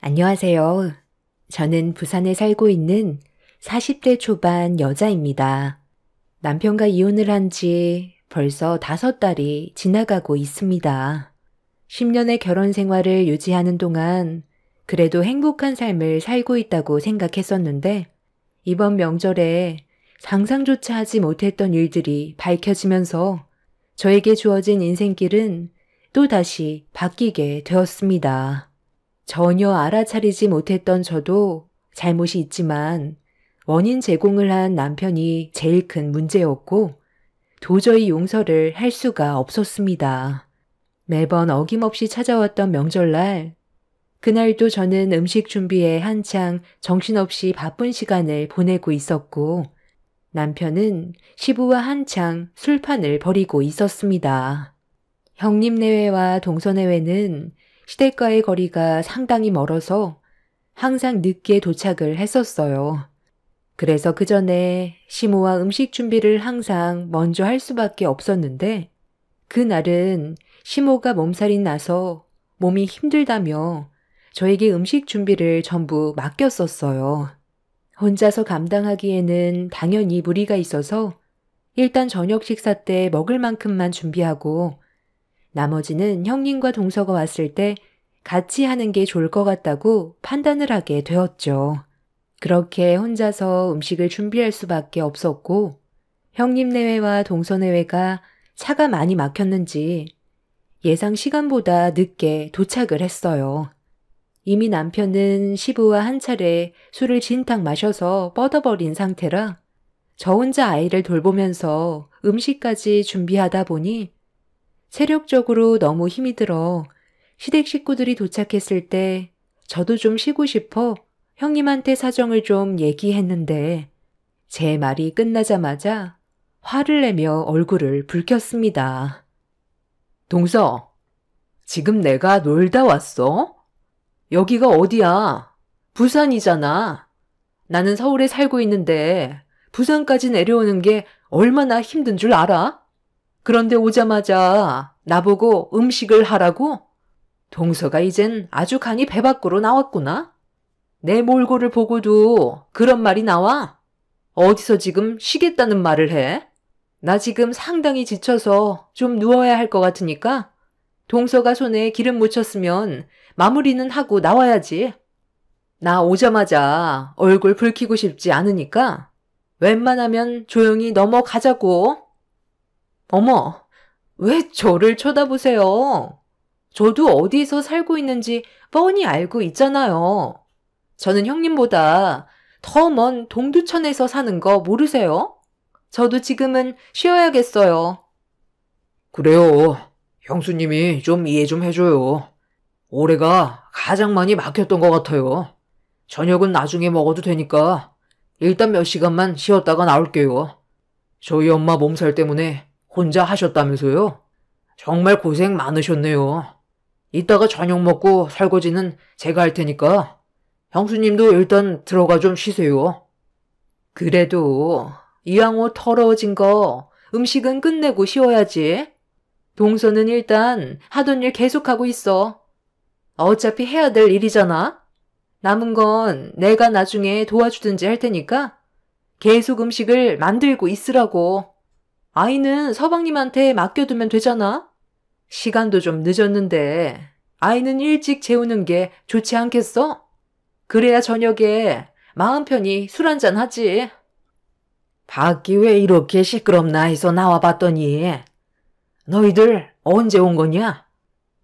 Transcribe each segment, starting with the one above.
안녕하세요. 저는 부산에 살고 있는 40대 초반 여자입니다. 남편과 이혼을 한 지 벌써 5달이 지나가고 있습니다. 10년의 결혼 생활을 유지하는 동안 그래도 행복한 삶을 살고 있다고 생각했었는데 이번 명절에 상상조차 하지 못했던 일들이 밝혀지면서 저에게 주어진 인생길은 또다시 바뀌게 되었습니다. 전혀 알아차리지 못했던 저도 잘못이 있지만 원인 제공을 한 남편이 제일 큰 문제였고 도저히 용서를 할 수가 없었습니다. 매번 어김없이 찾아왔던 명절날, 그날도 저는 음식 준비에 한창 정신없이 바쁜 시간을 보내고 있었고 남편은 시부와 한창 술판을 벌이고 있었습니다. 형님네회와 동서네회는 시댁과의 거리가 상당히 멀어서 항상 늦게 도착을 했었어요. 그래서 그 전에 시모와 음식 준비를 항상 먼저 할 수밖에 없었는데 그날은 시모가 몸살이 나서 몸이 힘들다며 저에게 음식 준비를 전부 맡겼었어요. 혼자서 감당하기에는 당연히 무리가 있어서 일단 저녁 식사 때 먹을 만큼만 준비하고 나머지는 형님과 동서가 왔을 때 같이 하는 게 좋을 것 같다고 판단을 하게 되었죠. 그렇게 혼자서 음식을 준비할 수밖에 없었고 형님 내외와 동서 내외가 차가 많이 막혔는지 예상 시간보다 늦게 도착을 했어요. 이미 남편은 시부와 한 차례 술을 진탕 마셔서 뻗어버린 상태라 저 혼자 아이를 돌보면서 음식까지 준비하다 보니 체력적으로 너무 힘이 들어 시댁 식구들이 도착했을 때 저도 좀 쉬고 싶어 형님한테 사정을 좀 얘기했는데 제 말이 끝나자마자 화를 내며 얼굴을 붉혔습니다. 동서, 지금 내가 놀다 왔어? 여기가 어디야? 부산이잖아. 나는 서울에 살고 있는데 부산까지 내려오는 게 얼마나 힘든 줄 알아? 그런데 오자마자 나보고 음식을 하라고? 동서가 이젠 아주 간이 배 밖으로 나왔구나? 내 몰골을 보고도 그런 말이 나와? 어디서 지금 쉬겠다는 말을 해? 나 지금 상당히 지쳐서 좀 누워야 할 것 같으니까 동서가 손에 기름 묻혔으면 마무리는 하고 나와야지. 나 오자마자 얼굴 붉히고 싶지 않으니까 웬만하면 조용히 넘어가자고. 어머, 왜 저를 쳐다보세요? 저도 어디서 살고 있는지 뻔히 알고 있잖아요. 저는 형님보다 더 먼 동두천에서 사는 거 모르세요? 저도 지금은 쉬어야겠어요. 그래요. 형수님이 좀 이해 좀 해줘요. 올해가 가장 많이 막혔던 것 같아요. 저녁은 나중에 먹어도 되니까 일단 몇 시간만 쉬었다가 나올게요. 저희 엄마 몸살 때문에 혼자 하셨다면서요? 정말 고생 많으셨네요. 이따가 저녁 먹고 설거지는 제가 할 테니까 형수님도 일단 들어가 좀 쉬세요. 그래도 이왕 옷 더러워진 거 음식은 끝내고 쉬어야지. 동서는 일단 하던 일 계속하고 있어. 어차피 해야 될 일이잖아. 남은 건 내가 나중에 도와주든지 할 테니까 계속 음식을 만들고 있으라고. 아이는 서방님한테 맡겨두면 되잖아. 시간도 좀 늦었는데 아이는 일찍 재우는 게 좋지 않겠어? 그래야 저녁에 마음 편히 술 한잔 하지. 밖이 왜 이렇게 시끄럽나 해서 나와봤더니 너희들 언제 온 거냐?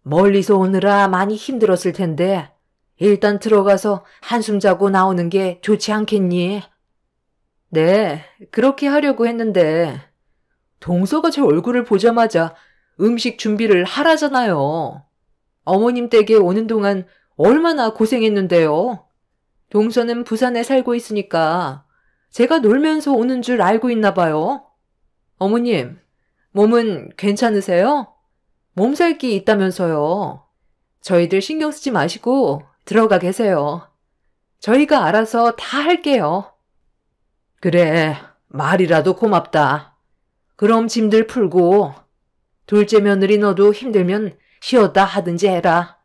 멀리서 오느라 많이 힘들었을 텐데 일단 들어가서 한숨 자고 나오는 게 좋지 않겠니? 네, 그렇게 하려고 했는데 동서가 제 얼굴을 보자마자 음식 준비를 하라잖아요. 어머님 댁에 오는 동안 얼마나 고생했는데요. 동서는 부산에 살고 있으니까 제가 놀면서 오는 줄 알고 있나 봐요. 어머님, 몸은 괜찮으세요? 몸살기 있다면서요. 저희들 신경 쓰지 마시고 들어가 계세요. 저희가 알아서 다 할게요. 그래, 말이라도 고맙다. 그럼 짐들 풀고 둘째 며느리 너도 힘들면 쉬었다 하든지 해라.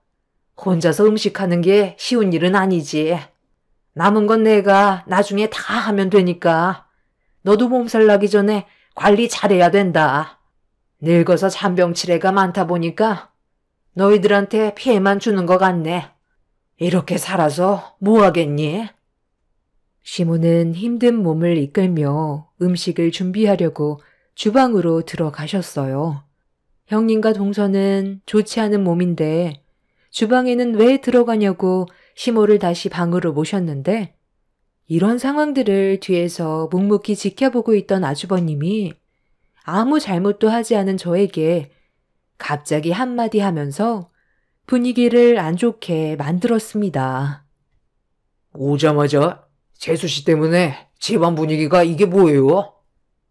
혼자서 음식하는 게 쉬운 일은 아니지. 남은 건 내가 나중에 다 하면 되니까 너도 몸살 나기 전에 관리 잘해야 된다. 늙어서 잔병치레가 많다 보니까 너희들한테 피해만 주는 것 같네. 이렇게 살아서 뭐 하겠니? 시모는 힘든 몸을 이끌며 음식을 준비하려고 주방으로 들어가셨어요. 형님과 동서는 좋지 않은 몸인데 주방에는 왜 들어가냐고 시모를 다시 방으로 모셨는데 이런 상황들을 뒤에서 묵묵히 지켜보고 있던 아주버님이 아무 잘못도 하지 않은 저에게 갑자기 한마디 하면서 분위기를 안 좋게 만들었습니다. 오자마자 재수 씨 때문에 집안 분위기가 이게 뭐예요?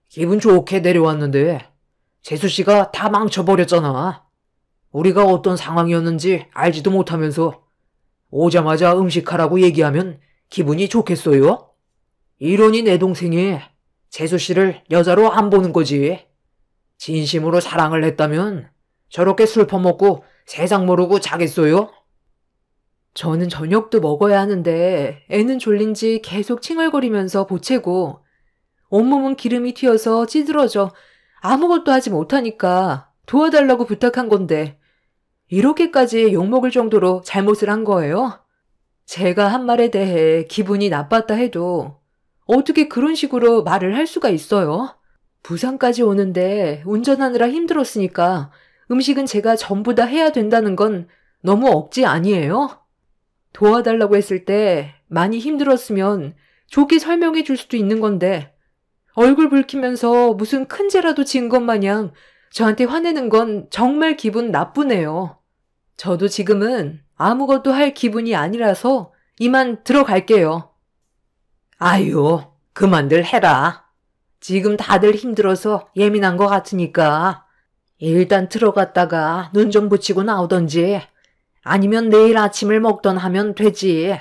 기분 좋게 내려왔는데 재수 씨가 다 망쳐버렸잖아. 우리가 어떤 상황이었는지 알지도 못하면서 오자마자 음식하라고 얘기하면 기분이 좋겠어요? 이러니 내 동생이 재수 씨를 여자로 안 보는 거지. 진심으로 사랑을 했다면 저렇게 술 퍼먹고 세상 모르고 자겠어요? 저는 저녁도 먹어야 하는데 애는 졸린지 계속 칭얼거리면서 보채고 온몸은 기름이 튀어서 찌들어져 아무것도 하지 못하니까 도와달라고 부탁한 건데 이렇게까지 욕먹을 정도로 잘못을 한 거예요? 제가 한 말에 대해 기분이 나빴다 해도 어떻게 그런 식으로 말을 할 수가 있어요? 부산까지 오는데 운전하느라 힘들었으니까 음식은 제가 전부 다 해야 된다는 건 너무 억지 아니에요? 도와달라고 했을 때 많이 힘들었으면 좋게 설명해 줄 수도 있는 건데 얼굴 붉히면서 무슨 큰 죄라도 지은 것 마냥 저한테 화내는 건 정말 기분 나쁘네요. 저도 지금은 아무것도 할 기분이 아니라서 이만 들어갈게요. 아유, 그만들 해라. 지금 다들 힘들어서 예민한 것 같으니까 일단 들어갔다가 눈 좀 붙이고 나오던지 아니면 내일 아침을 먹던 하면 되지.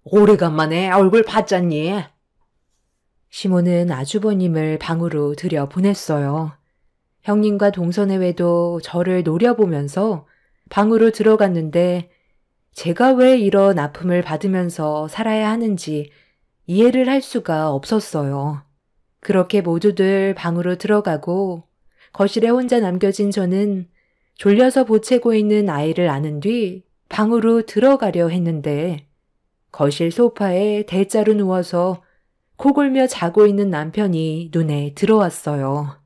오래간만에 얼굴 봤잖니. 시모는 아주버님을 방으로 들여보냈어요. 형님과 동서내외도 저를 노려보면서 방으로 들어갔는데 제가 왜 이런 아픔을 받으면서 살아야 하는지 이해를 할 수가 없었어요. 그렇게 모두들 방으로 들어가고 거실에 혼자 남겨진 저는 졸려서 보채고 있는 아이를 안은 뒤 방으로 들어가려 했는데 거실 소파에 대자로 누워서 코골며 자고 있는 남편이 눈에 들어왔어요.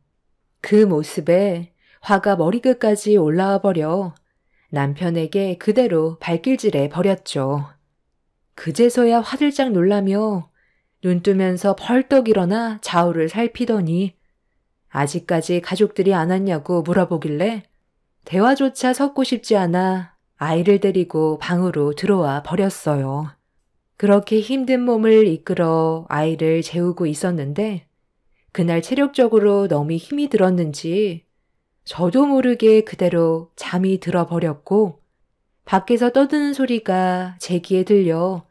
그 모습에 화가 머리끝까지 올라와 버려 남편에게 그대로 발길질해 버렸죠. 그제서야 화들짝 놀라며 눈 뜨면서 벌떡 일어나 좌우를 살피더니 아직까지 가족들이 안 왔냐고 물어보길래 대화조차 섞고 싶지 않아 아이를 데리고 방으로 들어와 버렸어요. 그렇게 힘든 몸을 이끌어 아이를 재우고 있었는데 그날 체력적으로 너무 힘이 들었는지 저도 모르게 그대로 잠이 들어버렸고 밖에서 떠드는 소리가 제 귀에 들려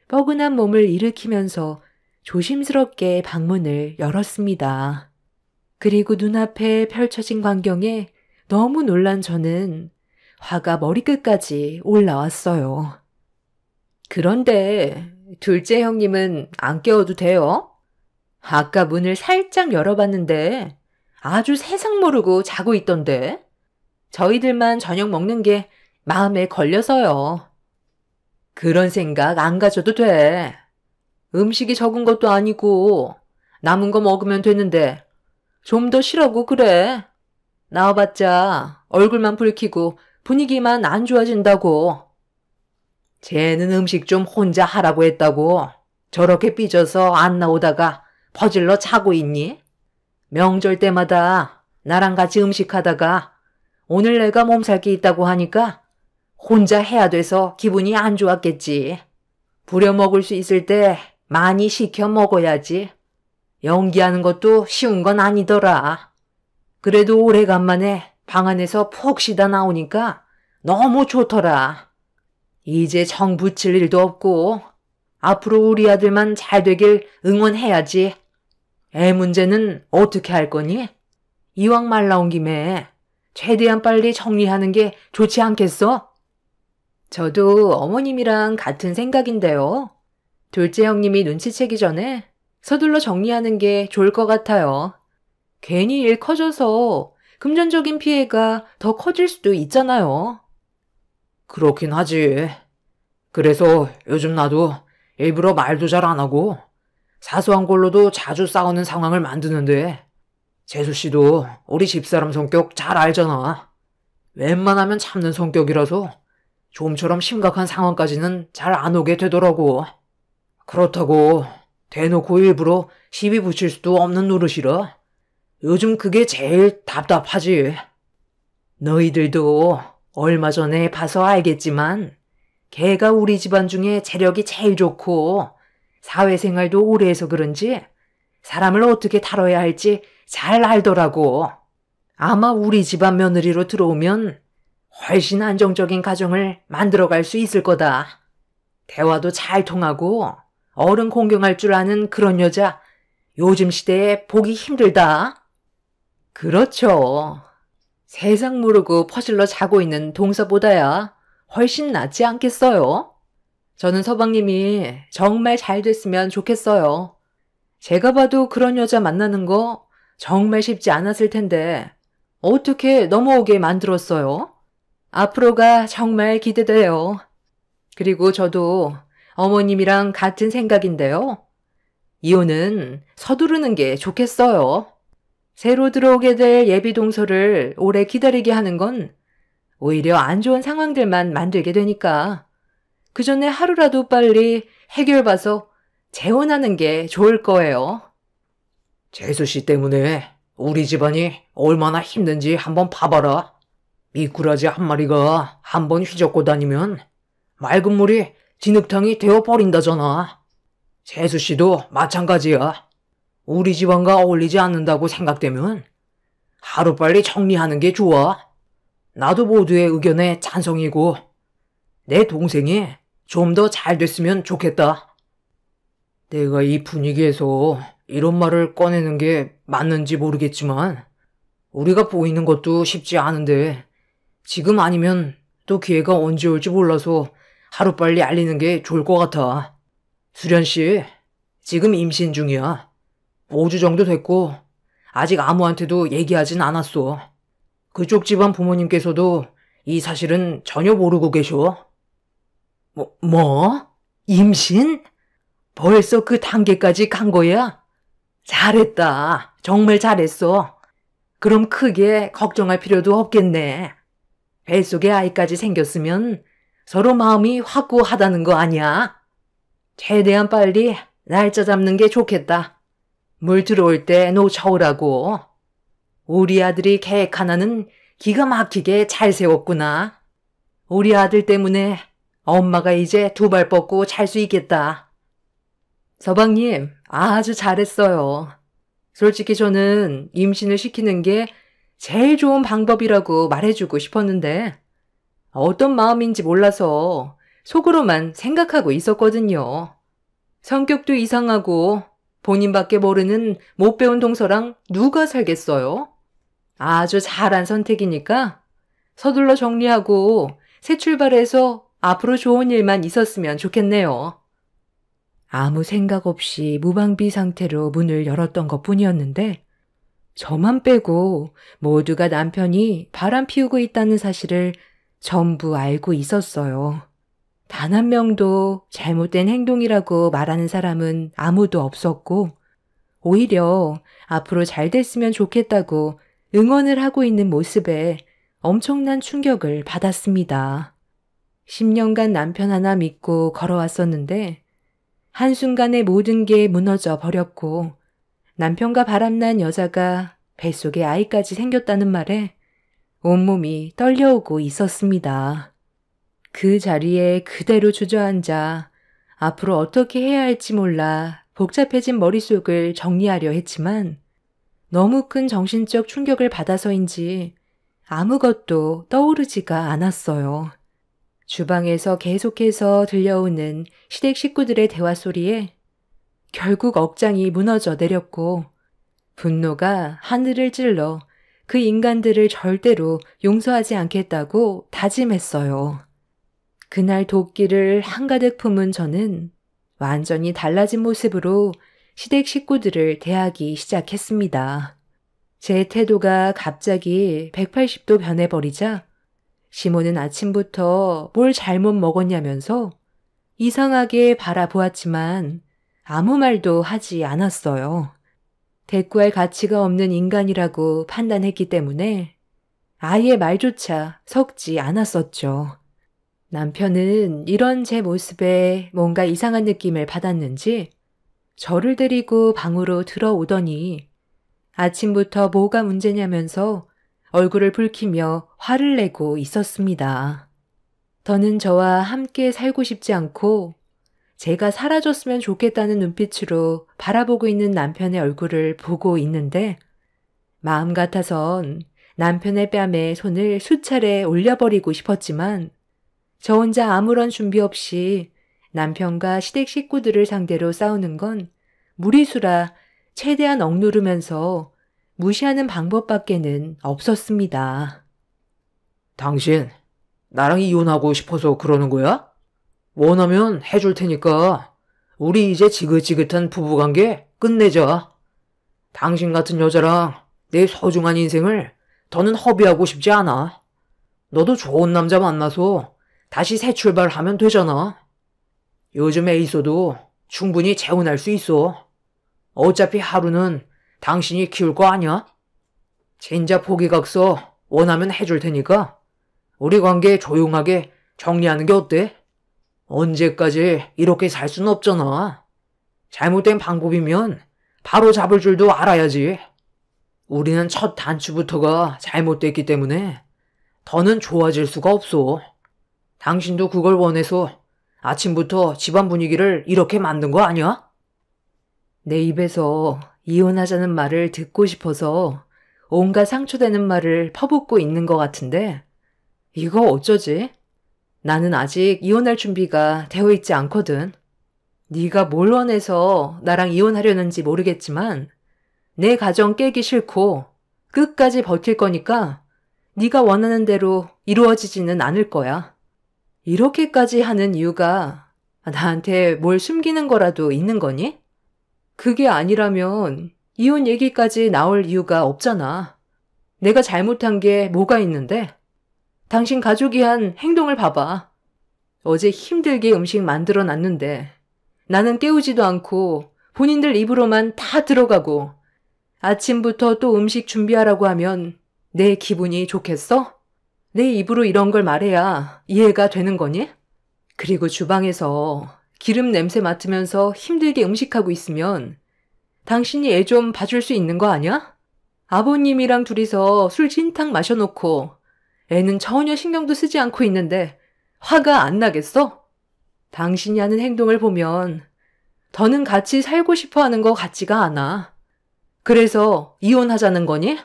뻐근한 몸을 일으키면서 조심스럽게 방문을 열었습니다. 그리고 눈앞에 펼쳐진 광경에 너무 놀란 저는 화가 머리끝까지 올라왔어요. 그런데 둘째 형님은 안 깨워도 돼요? 아까 문을 살짝 열어봤는데 아주 세상 모르고 자고 있던데 저희들만 저녁 먹는 게 마음에 걸려서요. 그런 생각 안 가져도 돼. 음식이 적은 것도 아니고 남은 거 먹으면 되는데 좀 더 쉬라고 그래. 나와봤자 얼굴만 붉히고 분위기만 안 좋아진다고. 쟤는 음식 좀 혼자 하라고 했다고 저렇게 삐져서 안 나오다가 퍼질러 자고 있니? 명절 때마다 나랑 같이 음식하다가 오늘 내가 몸살기 있다고 하니까 혼자 해야 돼서 기분이 안 좋았겠지. 부려먹을 수 있을 때 많이 시켜 먹어야지. 연기하는 것도 쉬운 건 아니더라. 그래도 오래간만에 방 안에서 푹 쉬다 나오니까 너무 좋더라. 이제 정 붙일 일도 없고 앞으로 우리 아들만 잘 되길 응원해야지. 애 문제는 어떻게 할 거니? 이왕 말 나온 김에 최대한 빨리 정리하는 게 좋지 않겠어? 저도 어머님이랑 같은 생각인데요. 둘째 형님이 눈치채기 전에 서둘러 정리하는 게 좋을 것 같아요. 괜히 일 커져서 금전적인 피해가 더 커질 수도 있잖아요. 그렇긴 하지. 그래서 요즘 나도 일부러 말도 잘 안 하고 사소한 걸로도 자주 싸우는 상황을 만드는데 재수 씨도 우리 집사람 성격 잘 알잖아. 웬만하면 참는 성격이라서 좀처럼 심각한 상황까지는 잘 안 오게 되더라고. 그렇다고 대놓고 일부러 시비 붙일 수도 없는 노릇이라 요즘 그게 제일 답답하지. 너희들도 얼마 전에 봐서 알겠지만 걔가 우리 집안 중에 재력이 제일 좋고 사회생활도 오래 해서 그런지 사람을 어떻게 다뤄야 할지 잘 알더라고. 아마 우리 집안 며느리로 들어오면 훨씬 안정적인 가정을 만들어갈 수 있을 거다. 대화도 잘 통하고 어른 공경할 줄 아는 그런 여자 요즘 시대에 보기 힘들다. 그렇죠. 세상 모르고 퍼질러 자고 있는 동서보다야 훨씬 낫지 않겠어요? 저는 서방님이 정말 잘 됐으면 좋겠어요. 제가 봐도 그런 여자 만나는 거 정말 쉽지 않았을 텐데 어떻게 넘어오게 만들었어요? 앞으로가 정말 기대돼요. 그리고 저도 어머님이랑 같은 생각인데요. 이혼은 서두르는 게 좋겠어요. 새로 들어오게 될 예비 동서를 오래 기다리게 하는 건 오히려 안 좋은 상황들만 만들게 되니까 그 전에 하루라도 빨리 해결 봐서 재혼하는 게 좋을 거예요. 재수 씨 때문에 우리 집안이 얼마나 힘든지 한번 봐봐라. 미꾸라지 한 마리가 한번 휘젓고 다니면 맑은 물이 진흙탕이 되어버린다잖아. 재수 씨도 마찬가지야. 우리 집안과 어울리지 않는다고 생각되면 하루빨리 정리하는 게 좋아. 나도 모두의 의견에 찬성이고 내 동생이 좀 더 잘 됐으면 좋겠다. 내가 이 분위기에서 이런 말을 꺼내는 게 맞는지 모르겠지만 우리가 보이는 것도 쉽지 않은데 지금 아니면 또 기회가 언제 올지 몰라서 하루빨리 알리는 게 좋을 것 같아. 수련 씨, 지금 임신 중이야. 5주 정도 됐고 아직 아무한테도 얘기하진 않았어. 그쪽 집안 부모님께서도 이 사실은 전혀 모르고 계셔. 뭐? 임신? 벌써 그 단계까지 간 거야? 잘했다. 정말 잘했어. 그럼 크게 걱정할 필요도 없겠네. 뱃속에 아이까지 생겼으면 서로 마음이 확고하다는 거 아니야? 최대한 빨리 날짜 잡는 게 좋겠다. 물 들어올 때 놓쳐오라고. 우리 아들이 계획 하나는 기가 막히게 잘 세웠구나. 우리 아들 때문에 엄마가 이제 두 발 뻗고 잘 수 있겠다. 서방님, 아주 잘했어요. 솔직히 저는 임신을 시키는 게 제일 좋은 방법이라고 말해주고 싶었는데 어떤 마음인지 몰라서 속으로만 생각하고 있었거든요. 성격도 이상하고 본인밖에 모르는 못 배운 동서랑 누가 살겠어요? 아주 잘한 선택이니까 서둘러 정리하고 새 출발해서 앞으로 좋은 일만 있었으면 좋겠네요. 아무 생각 없이 무방비 상태로 문을 열었던 것뿐이었는데 저만 빼고 모두가 남편이 바람 피우고 있다는 사실을 전부 알고 있었어요. 단 한 명도 잘못된 행동이라고 말하는 사람은 아무도 없었고 오히려 앞으로 잘 됐으면 좋겠다고 응원을 하고 있는 모습에 엄청난 충격을 받았습니다. 10년간 남편 하나 믿고 걸어왔었는데 한순간에 모든 게 무너져 버렸고 남편과 바람난 여자가 뱃속에 아이까지 생겼다는 말에 온몸이 떨려오고 있었습니다. 그 자리에 그대로 주저앉아 앞으로 어떻게 해야 할지 몰라 복잡해진 머릿속을 정리하려 했지만 너무 큰 정신적 충격을 받아서인지 아무것도 떠오르지가 않았어요. 주방에서 계속해서 들려오는 시댁 식구들의 대화 소리에 결국 억장이 무너져 내렸고 분노가 하늘을 찔러 그 인간들을 절대로 용서하지 않겠다고 다짐했어요. 그날 도끼를 한가득 품은 저는 완전히 달라진 모습으로 시댁 식구들을 대하기 시작했습니다. 제 태도가 갑자기 180도 변해버리자 시모는 아침부터 뭘 잘못 먹었냐면서 이상하게 바라보았지만 아무 말도 하지 않았어요. 대꾸할 가치가 없는 인간이라고 판단했기 때문에 아예 말조차 섞지 않았었죠. 남편은 이런 제 모습에 뭔가 이상한 느낌을 받았는지 저를 데리고 방으로 들어오더니 아침부터 뭐가 문제냐면서 얼굴을 붉히며 화를 내고 있었습니다. 더는 저와 함께 살고 싶지 않고 제가 사라졌으면 좋겠다는 눈빛으로 바라보고 있는 남편의 얼굴을 보고 있는데 마음 같아선 남편의 뺨에 손을 수차례 올려버리고 싶었지만 저 혼자 아무런 준비 없이 남편과 시댁 식구들을 상대로 싸우는 건 무리수라 최대한 억누르면서 무시하는 방법밖에는 없었습니다. 당신, 나랑 이혼하고 싶어서 그러는 거야? 원하면 해줄 테니까 우리 이제 지긋지긋한 부부관계 끝내자. 당신 같은 여자랑 내 소중한 인생을 더는 허비하고 싶지 않아. 너도 좋은 남자 만나서 다시 새 출발하면 되잖아. 요즘 애 있어도 충분히 재혼할 수 있어. 어차피 하루는 당신이 키울 거 아니야? 진짜 포기각서 원하면 해줄 테니까 우리 관계 조용하게 정리하는 게 어때? 언제까지 이렇게 살 수는 없잖아. 잘못된 방법이면 바로 잡을 줄도 알아야지. 우리는 첫 단추부터가 잘못됐기 때문에 더는 좋아질 수가 없어. 당신도 그걸 원해서 아침부터 집안 분위기를 이렇게 만든 거 아니야? 내 입에서 이혼하자는 말을 듣고 싶어서 온갖 상처되는 말을 퍼붓고 있는 것 같은데 이거 어쩌지? 나는 아직 이혼할 준비가 되어 있지 않거든. 네가 뭘 원해서 나랑 이혼하려는지 모르겠지만 내 가정 깨기 싫고 끝까지 버틸 거니까 네가 원하는 대로 이루어지지는 않을 거야. 이렇게까지 하는 이유가 나한테 뭘 숨기는 거라도 있는 거니? 그게 아니라면 이혼 얘기까지 나올 이유가 없잖아. 내가 잘못한 게 뭐가 있는데? 당신 가족이 한 행동을 봐봐. 어제 힘들게 음식 만들어 놨는데 나는 깨우지도 않고 본인들 입으로만 다 들어가고 아침부터 또 음식 준비하라고 하면 내 기분이 좋겠어? 내 입으로 이런 걸 말해야 이해가 되는 거니? 그리고 주방에서 기름 냄새 맡으면서 힘들게 음식하고 있으면 당신이 애 좀 봐줄 수 있는 거 아니야? 아버님이랑 둘이서 술 진탕 마셔놓고 애는 전혀 신경도 쓰지 않고 있는데 화가 안 나겠어? 당신이 하는 행동을 보면 더는 같이 살고 싶어 하는 것 같지가 않아. 그래서 이혼하자는 거니?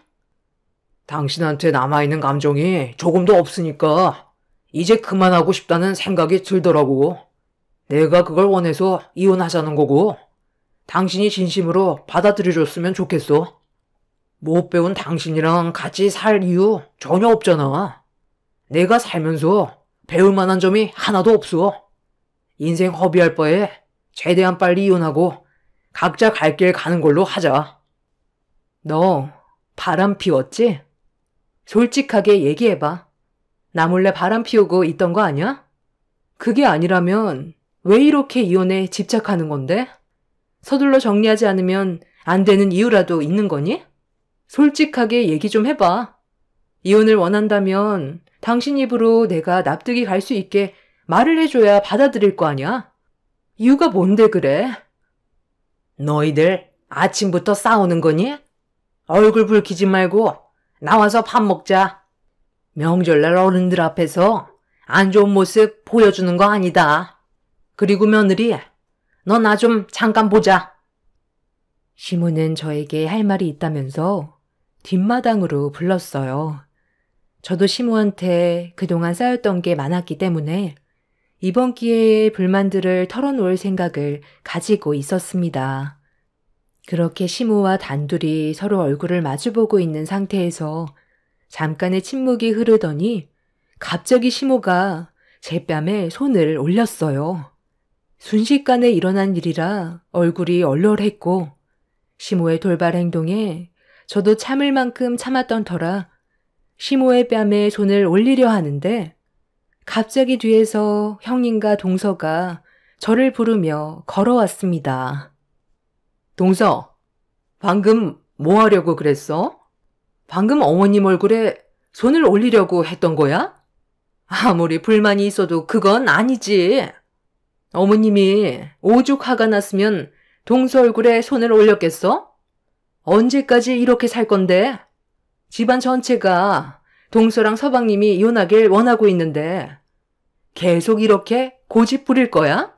당신한테 남아있는 감정이 조금도 없으니까 이제 그만하고 싶다는 생각이 들더라고. 내가 그걸 원해서 이혼하자는 거고 당신이 진심으로 받아들여줬으면 좋겠어. 못 배운 당신이랑 같이 살 이유 전혀 없잖아. 내가 살면서 배울 만한 점이 하나도 없어. 인생 허비할 바에 최대한 빨리 이혼하고 각자 갈 길 가는 걸로 하자. 너 바람 피웠지? 솔직하게 얘기해봐. 나 몰래 바람 피우고 있던 거 아니야? 그게 아니라면 왜 이렇게 이혼에 집착하는 건데? 서둘러 정리하지 않으면 안 되는 이유라도 있는 거니? 솔직하게 얘기 좀 해봐. 이혼을 원한다면 당신 입으로 내가 납득이 갈 수 있게 말을 해줘야 받아들일 거 아니야? 이유가 뭔데 그래? 너희들 아침부터 싸우는 거니? 얼굴 붉히지 말고 나와서 밥 먹자. 명절날 어른들 앞에서 안 좋은 모습 보여주는 거 아니다. 그리고 며느리, 너 나 좀 잠깐 보자. 시모는 저에게 할 말이 있다면서 뒷마당으로 불렀어요. 저도 시모한테 그동안 쌓였던 게 많았기 때문에 이번 기회에 불만들을 털어놓을 생각을 가지고 있었습니다. 그렇게 시모와 단둘이 서로 얼굴을 마주보고 있는 상태에서 잠깐의 침묵이 흐르더니 갑자기 시모가 제 뺨에 손을 올렸어요. 순식간에 일어난 일이라 얼굴이 얼얼했고 시모의 돌발 행동에 저도 참을 만큼 참았던 터라 시모의 뺨에 손을 올리려 하는데 갑자기 뒤에서 형님과 동서가 저를 부르며 걸어왔습니다. 동서, 방금 뭐 하려고 그랬어? 방금 어머님 얼굴에 손을 올리려고 했던 거야? 아무리 불만이 있어도 그건 아니지. 어머님이 오죽 화가 났으면 동서 얼굴에 손을 올렸겠어? 언제까지 이렇게 살 건데? 집안 전체가 동서랑 서방님이 이혼하길 원하고 있는데 계속 이렇게 고집 부릴 거야?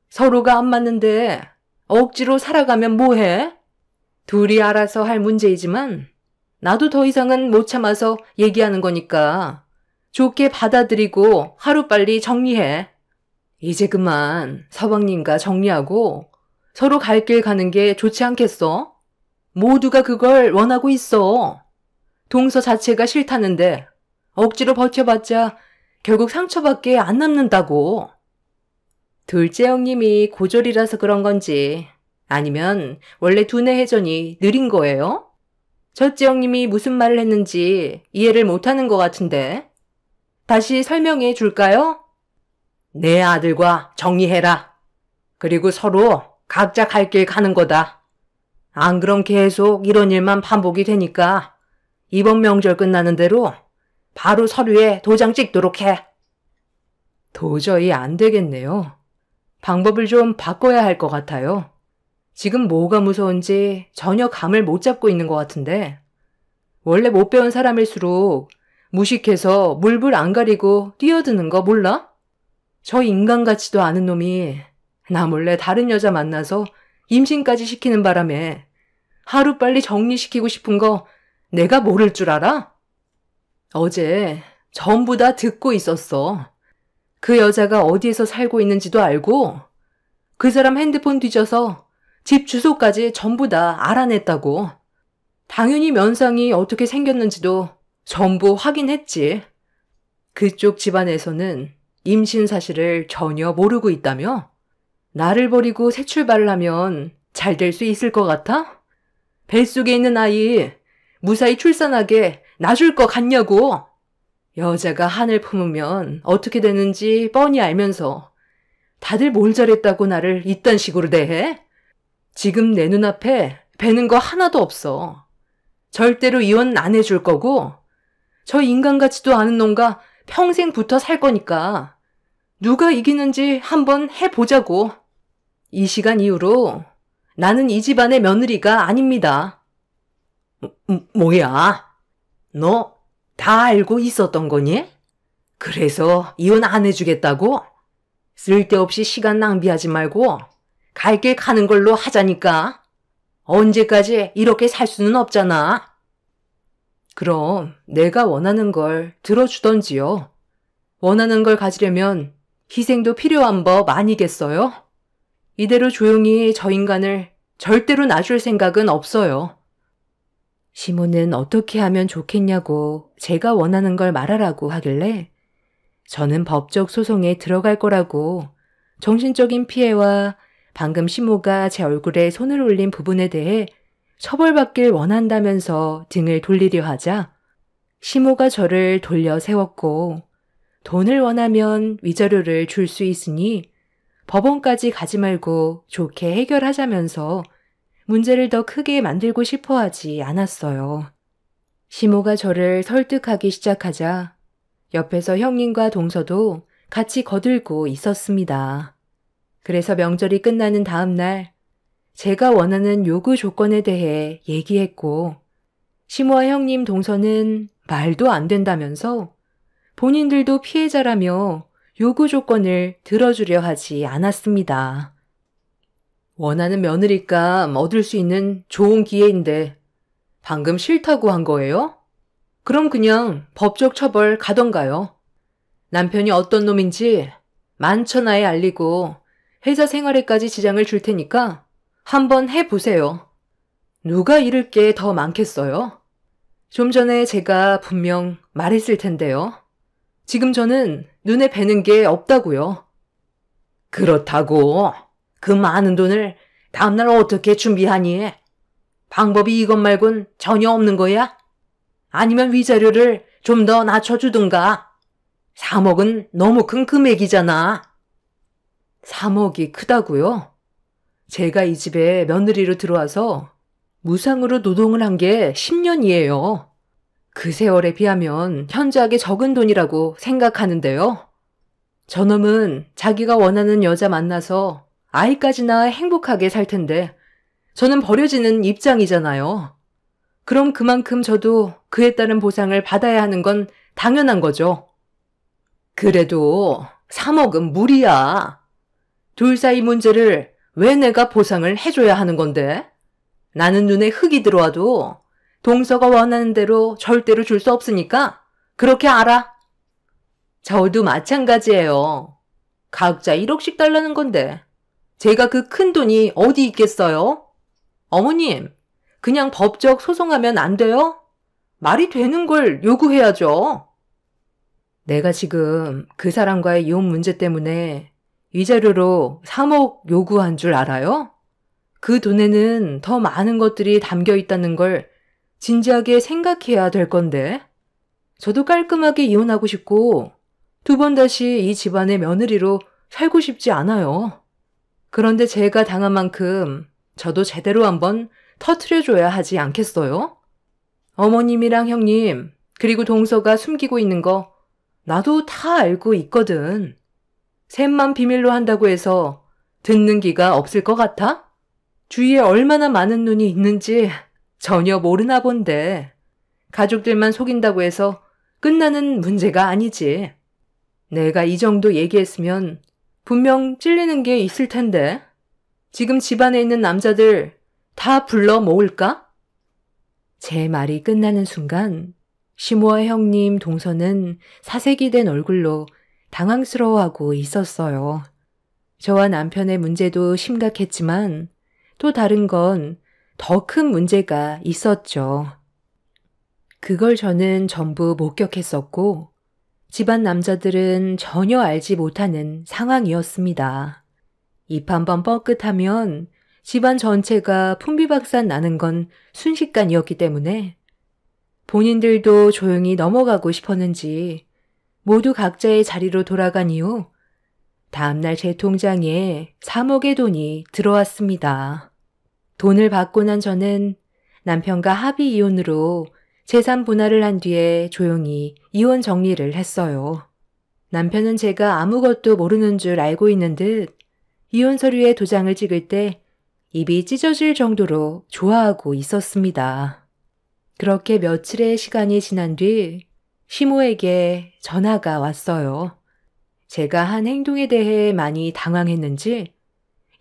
서로가 안 맞는데 억지로 살아가면 뭐해? 둘이 알아서 할 문제이지만 나도 더 이상은 못 참아서 얘기하는 거니까 좋게 받아들이고 하루빨리 정리해. 이제 그만 서방님과 정리하고 서로 갈 길 가는 게 좋지 않겠어? 모두가 그걸 원하고 있어. 동서 자체가 싫다는데 억지로 버텨봤자 결국 상처밖에 안 남는다고. 둘째 형님이 고졸이라서 그런 건지 아니면 원래 두뇌 회전이 느린 거예요? 첫째 형님이 무슨 말을 했는지 이해를 못하는 것 같은데. 다시 설명해 줄까요? 내 아들과 정리해라. 그리고 서로 각자 갈 길 가는 거다. 안 그럼 계속 이런 일만 반복이 되니까 이번 명절 끝나는 대로 바로 서류에 도장 찍도록 해. 도저히 안 되겠네요. 방법을 좀 바꿔야 할 것 같아요. 지금 뭐가 무서운지 전혀 감을 못 잡고 있는 것 같은데 원래 못 배운 사람일수록 무식해서 물불 안 가리고 뛰어드는 거 몰라? 저 인간같지도 않은 놈이 나 몰래 다른 여자 만나서 임신까지 시키는 바람에 하루빨리 정리시키고 싶은 거 내가 모를 줄 알아? 어제 전부 다 듣고 있었어. 그 여자가 어디에서 살고 있는지도 알고 그 사람 핸드폰 뒤져서 집 주소까지 전부 다 알아냈다고. 당연히 면상이 어떻게 생겼는지도 전부 확인했지. 그쪽 집안에서는 임신 사실을 전혀 모르고 있다며? 나를 버리고 새 출발을 하면 잘 될 수 있을 것 같아? 뱃속에 있는 아이 무사히 출산하게 놔줄 것 같냐고. 여자가 한을 품으면 어떻게 되는지 뻔히 알면서 다들 뭘 잘했다고 나를 이딴 식으로 대해? 지금 내 눈앞에 배는 거 하나도 없어. 절대로 이혼 안 해줄 거고 저 인간 같지도 않은 놈과 평생 붙어 살 거니까 누가 이기는지 한번 해보자고. 이 시간 이후로 나는 이 집안의 며느리가 아닙니다. 뭐야? 너 다 알고 있었던 거니? 그래서 이혼 안 해주겠다고? 쓸데없이 시간 낭비하지 말고 갈 길 가는 걸로 하자니까. 언제까지 이렇게 살 수는 없잖아. 그럼 내가 원하는 걸 들어주던지요. 원하는 걸 가지려면 희생도 필요한 법 아니겠어요? 이대로 조용히 저 인간을 절대로 놔줄 생각은 없어요. 시모는 어떻게 하면 좋겠냐고 제가 원하는 걸 말하라고 하길래 저는 법적 소송에 들어갈 거라고 정신적인 피해와 방금 시모가 제 얼굴에 손을 올린 부분에 대해 처벌받길 원한다면서 등을 돌리려 하자 시모가 저를 돌려 세웠고 돈을 원하면 위자료를 줄 수 있으니 법원까지 가지 말고 좋게 해결하자면서 문제를 더 크게 만들고 싶어 하지 않았어요. 시모가 저를 설득하기 시작하자 옆에서 형님과 동서도 같이 거들고 있었습니다. 그래서 명절이 끝나는 다음 날 제가 원하는 요구 조건에 대해 얘기했고 시모와 형님 동서는 말도 안 된다면서 본인들도 피해자라며 요구 조건을 들어주려 하지 않았습니다. 원하는 며느리감 얻을 수 있는 좋은 기회인데 방금 싫다고 한 거예요? 그럼 그냥 법적 처벌 가던가요. 남편이 어떤 놈인지 만천하에 알리고 회사 생활에까지 지장을 줄 테니까 한번 해보세요. 누가 잃을 게 더 많겠어요? 좀 전에 제가 분명 말했을 텐데요. 지금 저는 눈에 뵈는 게 없다고요. 그렇다고 그 많은 돈을 다음날 어떻게 준비하니? 방법이 이것 말곤 전혀 없는 거야? 아니면 위자료를 좀 더 낮춰주든가? 3억은 너무 큰 금액이잖아. 3억이 크다고요? 제가 이 집에 며느리로 들어와서 무상으로 노동을 한 게 10년이에요. 그 세월에 비하면 현저하게 적은 돈이라고 생각하는데요. 저놈은 자기가 원하는 여자 만나서 아이까지 낳아 행복하게 살 텐데 저는 버려지는 입장이잖아요. 그럼 그만큼 저도 그에 따른 보상을 받아야 하는 건 당연한 거죠. 그래도 3억은 무리야. 둘 사이 문제를 왜 내가 보상을 해줘야 하는 건데? 나는 눈에 흙이 들어와도 동서가 원하는 대로 절대로 줄 수 없으니까 그렇게 알아. 저도 마찬가지예요. 각자 1억씩 달라는 건데 제가 그 큰 돈이 어디 있겠어요? 어머님, 그냥 법적 소송하면 안 돼요? 말이 되는 걸 요구해야죠. 내가 지금 그 사람과의 이혼 문제 때문에 위자료로 3억 요구한 줄 알아요? 그 돈에는 더 많은 것들이 담겨 있다는 걸 진지하게 생각해야 될 건데. 저도 깔끔하게 이혼하고 싶고 2번 다시 이 집안의 며느리로 살고 싶지 않아요. 그런데 제가 당한 만큼 저도 제대로 한번 터트려줘야 하지 않겠어요? 어머님이랑 형님, 그리고 동서가 숨기고 있는 거 나도 다 알고 있거든. 셋만 비밀로 한다고 해서 듣는 기가 없을 것 같아? 주위에 얼마나 많은 눈이 있는지 전혀 모르나 본데 가족들만 속인다고 해서 끝나는 문제가 아니지. 내가 이 정도 얘기했으면 분명 찔리는 게 있을 텐데 지금 집안에 있는 남자들 다 불러 모을까? 제 말이 끝나는 순간 시모와 형님 동서는 사색이 된 얼굴로 당황스러워하고 있었어요. 저와 남편의 문제도 심각했지만 또 다른 건 더 큰 문제가 있었죠. 그걸 저는 전부 목격했었고 집안 남자들은 전혀 알지 못하는 상황이었습니다. 입 한번 뻐끗하면 집안 전체가 풍비박산 나는 건 순식간이었기 때문에 본인들도 조용히 넘어가고 싶었는지 모두 각자의 자리로 돌아간 이후 다음날 제 통장에 3억의 돈이 들어왔습니다. 돈을 받고 난 저는 남편과 합의 이혼으로 재산 분할을 한 뒤에 조용히 이혼 정리를 했어요. 남편은 제가 아무것도 모르는 줄 알고 있는 듯 이혼 서류에 도장을 찍을 때 입이 찢어질 정도로 좋아하고 있었습니다. 그렇게 며칠의 시간이 지난 뒤 시모에게 전화가 왔어요. 제가 한 행동에 대해 많이 당황했는지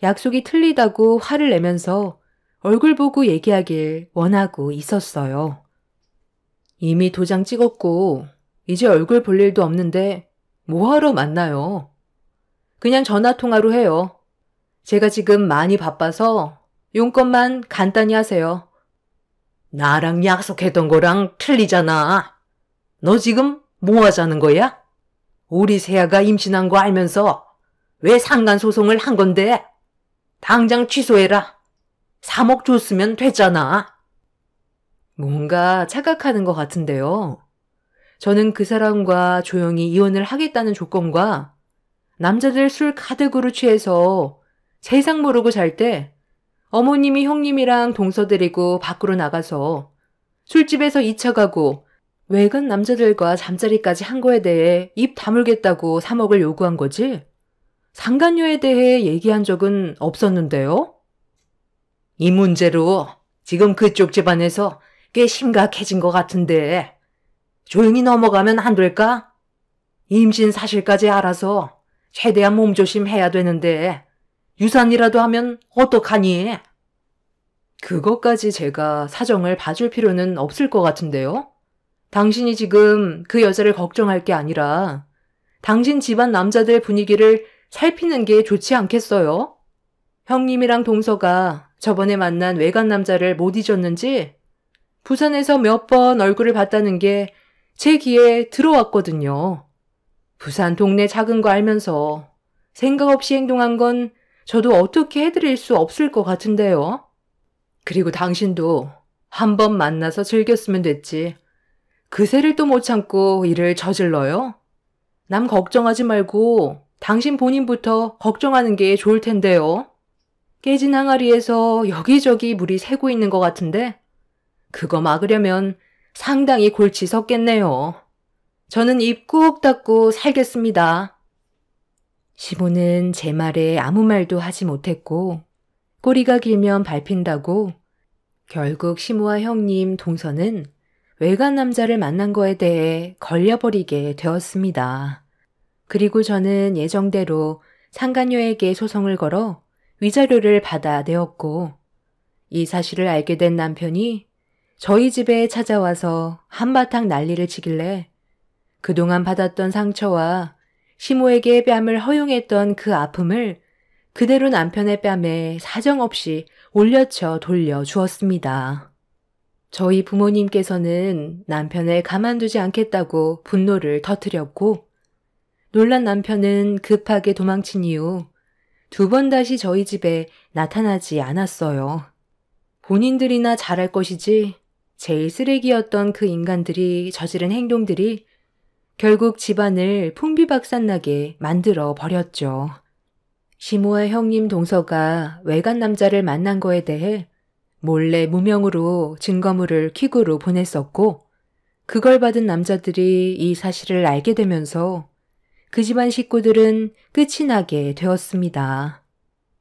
약속이 틀리다고 화를 내면서 얼굴 보고 얘기하길 원하고 있었어요. 이미 도장 찍었고 이제 얼굴 볼 일도 없는데 뭐하러 만나요? 그냥 전화통화로 해요. 제가 지금 많이 바빠서 용건만 간단히 하세요. 나랑 약속했던 거랑 틀리잖아. 너 지금 뭐 하자는 거야? 우리 세아가 임신한 거 알면서 왜 상간소송을 한 건데? 당장 취소해라. 3억 줬으면 됐잖아. 뭔가 착각하는 것 같은데요. 저는 그 사람과 조용히 이혼을 하겠다는 조건과 남자들 술 가득으로 취해서 세상 모르고 잘 때 어머님이 형님이랑 동서 데리고 밖으로 나가서 술집에서 2차 가고 외간 남자들과 잠자리까지 한 거에 대해 입 다물겠다고 3억을 요구한 거지? 상간녀에 대해 얘기한 적은 없었는데요. 이 문제로 지금 그쪽 집안에서 꽤 심각해진 것 같은데 조용히 넘어가면 안 될까? 임신 사실까지 알아서 최대한 몸조심 해야 되는데 유산이라도 하면 어떡하니? 그것까지 제가 사정을 봐줄 필요는 없을 것 같은데요. 당신이 지금 그 여자를 걱정할 게 아니라 당신 집안 남자들 분위기를 살피는 게 좋지 않겠어요? 형님이랑 동서가 저번에 만난 외간 남자를 못 잊었는지 부산에서 몇 번 얼굴을 봤다는 게 제 귀에 들어왔거든요. 부산 동네 작은 거 알면서 생각 없이 행동한 건 저도 어떻게 해드릴 수 없을 것 같은데요. 그리고 당신도 한 번 만나서 즐겼으면 됐지. 그새를 또 못 참고 일을 저질러요? 남 걱정하지 말고 당신 본인부터 걱정하는 게 좋을 텐데요. 깨진 항아리에서 여기저기 물이 새고 있는 것 같은데 그거 막으려면 상당히 골치 섰겠네요. 저는 입 꾹 닫고 살겠습니다. 시모는 제 말에 아무 말도 하지 못했고 꼬리가 길면 밟힌다고 결국 시모와 형님 동서는 외간 남자를 만난 거에 대해 걸려버리게 되었습니다. 그리고 저는 예정대로 상간녀에게 소송을 걸어 위자료를 받아내었고 이 사실을 알게 된 남편이 저희 집에 찾아와서 한바탕 난리를 치길래 그동안 받았던 상처와 시모에게 뺨을 허용했던 그 아픔을 그대로 남편의 뺨에 사정없이 올려쳐 돌려주었습니다. 저희 부모님께서는 남편을 가만두지 않겠다고 분노를 터뜨렸고 놀란 남편은 급하게 도망친 이후 2번 다시 저희 집에 나타나지 않았어요. 본인들이나 잘할 것이지 제일 쓰레기였던 그 인간들이 저지른 행동들이 결국 집안을 풍비박산나게 만들어 버렸죠. 시모와 형님 동서가 외간 남자를 만난 거에 대해 몰래 무명으로 증거물을 퀵으로 보냈었고 그걸 받은 남자들이 이 사실을 알게 되면서 그 집안 식구들은 끝이 나게 되었습니다.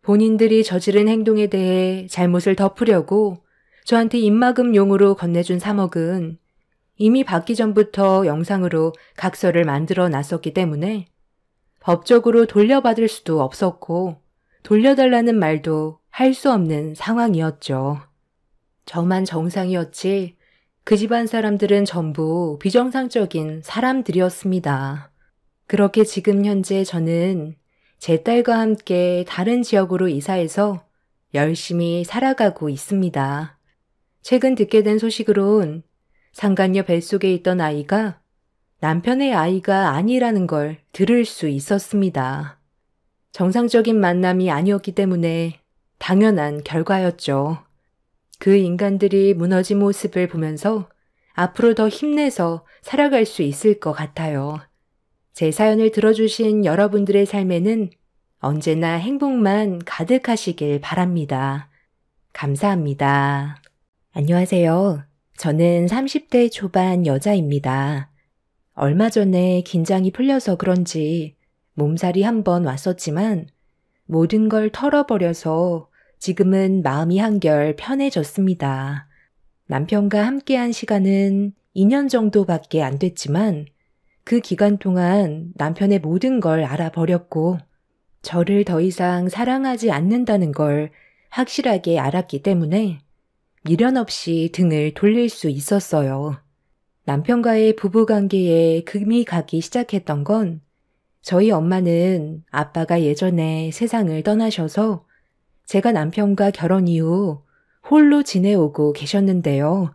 본인들이 저지른 행동에 대해 잘못을 덮으려고 저한테 입막음용으로 건네준 3억은 이미 받기 전부터 영상으로 각서를 만들어 놨었기 때문에 법적으로 돌려받을 수도 없었고 돌려달라는 말도 할 수 없는 상황이었죠. 저만 정상이었지 그 집안 사람들은 전부 비정상적인 사람들이었습니다. 그렇게 지금 현재 저는 제 딸과 함께 다른 지역으로 이사해서 열심히 살아가고 있습니다. 최근 듣게 된 소식으론 상간녀 뱃속에 있던 아이가 남편의 아이가 아니라는 걸 들을 수 있었습니다. 정상적인 만남이 아니었기 때문에 당연한 결과였죠. 그 인간들이 무너진 모습을 보면서 앞으로 더 힘내서 살아갈 수 있을 것 같아요. 제 사연을 들어주신 여러분들의 삶에는 언제나 행복만 가득하시길 바랍니다. 감사합니다. 안녕하세요. 저는 30대 초반 여자입니다. 얼마 전에 긴장이 풀려서 그런지 몸살이 한번 왔었지만 모든 걸 털어버려서 지금은 마음이 한결 편해졌습니다. 남편과 함께한 시간은 2년 정도밖에 안 됐지만 그 기간 동안 남편의 모든 걸 알아버렸고 저를 더 이상 사랑하지 않는다는 걸 확실하게 알았기 때문에 미련 없이 등을 돌릴 수 있었어요. 남편과의 부부관계에 금이 가기 시작했던 건 저희 엄마는 아빠가 예전에 세상을 떠나셔서 제가 남편과 결혼 이후 홀로 지내오고 계셨는데요.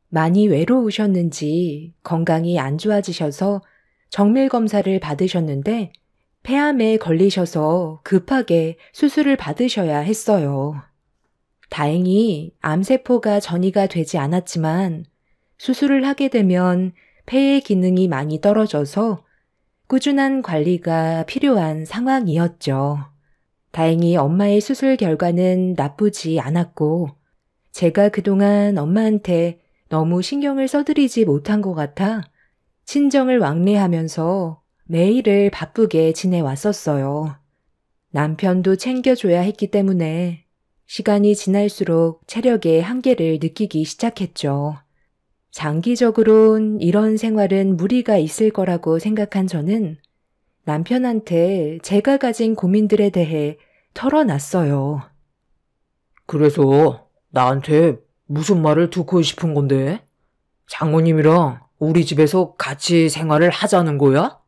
많이 외로우셨는지 건강이 안 좋아지셔서 정밀 검사를 받으셨는데 폐암에 걸리셔서 급하게 수술을 받으셔야 했어요. 다행히 암세포가 전이가 되지 않았지만 수술을 하게 되면 폐의 기능이 많이 떨어져서 꾸준한 관리가 필요한 상황이었죠. 다행히 엄마의 수술 결과는 나쁘지 않았고 제가 그동안 엄마한테 너무 신경을 써드리지 못한 것 같아 친정을 왕래하면서 매일을 바쁘게 지내왔었어요. 남편도 챙겨줘야 했기 때문에 시간이 지날수록 체력의 한계를 느끼기 시작했죠. 장기적으론 이런 생활은 무리가 있을 거라고 생각한 저는 남편한테 제가 가진 고민들에 대해 털어놨어요. 그래서 나한테 무슨 말을 듣고 싶은 건데? 장모님이랑 우리 집에서 같이 생활을 하자는 거야?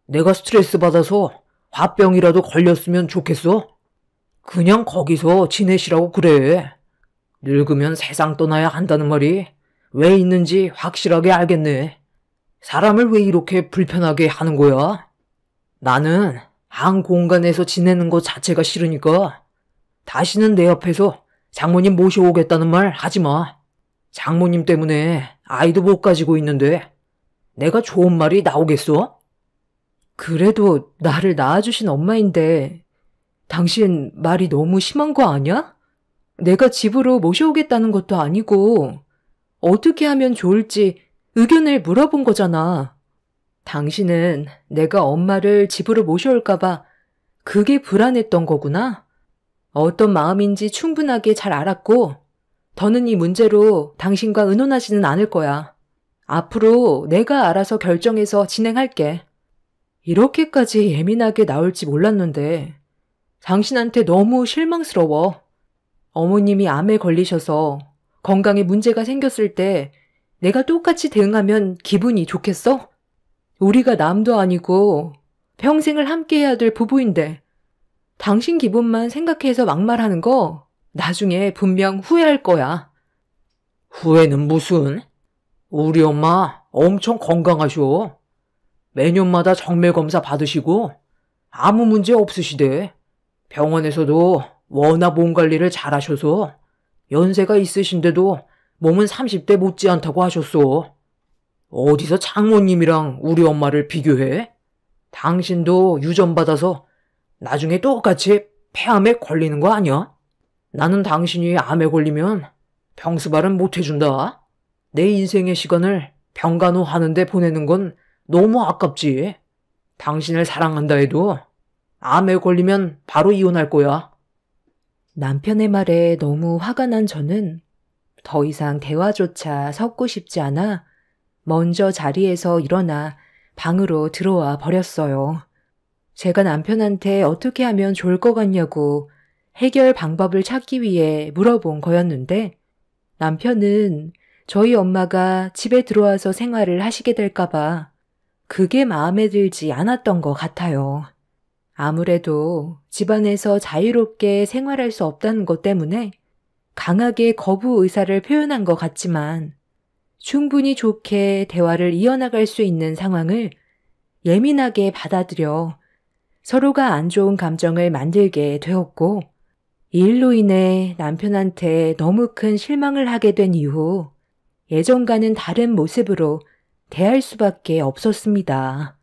내가 스트레스 받아서 화병이라도 걸렸으면 좋겠어? 그냥 거기서 지내시라고 그래. 늙으면 세상 떠나야 한다는 말이 왜 있는지 확실하게 알겠네. 사람을 왜 이렇게 불편하게 하는 거야? 나는 한 공간에서 지내는 것 자체가 싫으니까 다시는 내 앞에서 장모님 모셔오겠다는 말 하지 마. 장모님 때문에 아이도 못 가지고 있는데 내가 좋은 말이 나오겠어? 그래도 나를 낳아주신 엄마인데 당신 말이 너무 심한 거 아니야? 내가 집으로 모셔오겠다는 것도 아니고 어떻게 하면 좋을지 의견을 물어본 거잖아. 당신은 내가 엄마를 집으로 모셔올까봐 그게 불안했던 거구나. 어떤 마음인지 충분하게 잘 알았고 더는 이 문제로 당신과 의논하지는 않을 거야. 앞으로 내가 알아서 결정해서 진행할게. 이렇게까지 예민하게 나올지 몰랐는데 당신한테 너무 실망스러워. 어머님이 암에 걸리셔서 건강에 문제가 생겼을 때 내가 똑같이 대응하면 기분이 좋겠어? 우리가 남도 아니고 평생을 함께해야 될 부부인데 당신 기분만 생각해서 막말하는 거 나중에 분명 후회할 거야. 후회는 무슨? 우리 엄마 엄청 건강하셔. 매년마다 정밀검사 받으시고 아무 문제 없으시대. 병원에서도 워낙 몸 관리를 잘하셔서 연세가 있으신데도 몸은 30대 못지않다고 하셨어. 어디서 장모님이랑 우리 엄마를 비교해? 당신도 유전받아서 나중에 똑같이 폐암에 걸리는 거 아니야? 나는 당신이 암에 걸리면 병수발은 못 해준다. 내 인생의 시간을 병간호 하는데 보내는 건 너무 아깝지. 당신을 사랑한다 해도 암에 걸리면 바로 이혼할 거야. 남편의 말에 너무 화가 난 저는 더 이상 대화조차 섞고 싶지 않아 먼저 자리에서 일어나 방으로 들어와 버렸어요. 제가 남편한테 어떻게 하면 좋을 것 같냐고 해결 방법을 찾기 위해 물어본 거였는데 남편은 저희 엄마가 집에 들어와서 생활을 하시게 될까봐 그게 마음에 들지 않았던 것 같아요. 아무래도 집안에서 자유롭게 생활할 수 없다는 것 때문에 강하게 거부 의사를 표현한 것 같지만 충분히 좋게 대화를 이어나갈 수 있는 상황을 예민하게 받아들여 서로가 안 좋은 감정을 만들게 되었고 이 일로 인해 남편한테 너무 큰 실망을 하게 된 이후 예전과는 다른 모습으로 대할 수밖에 없었습니다.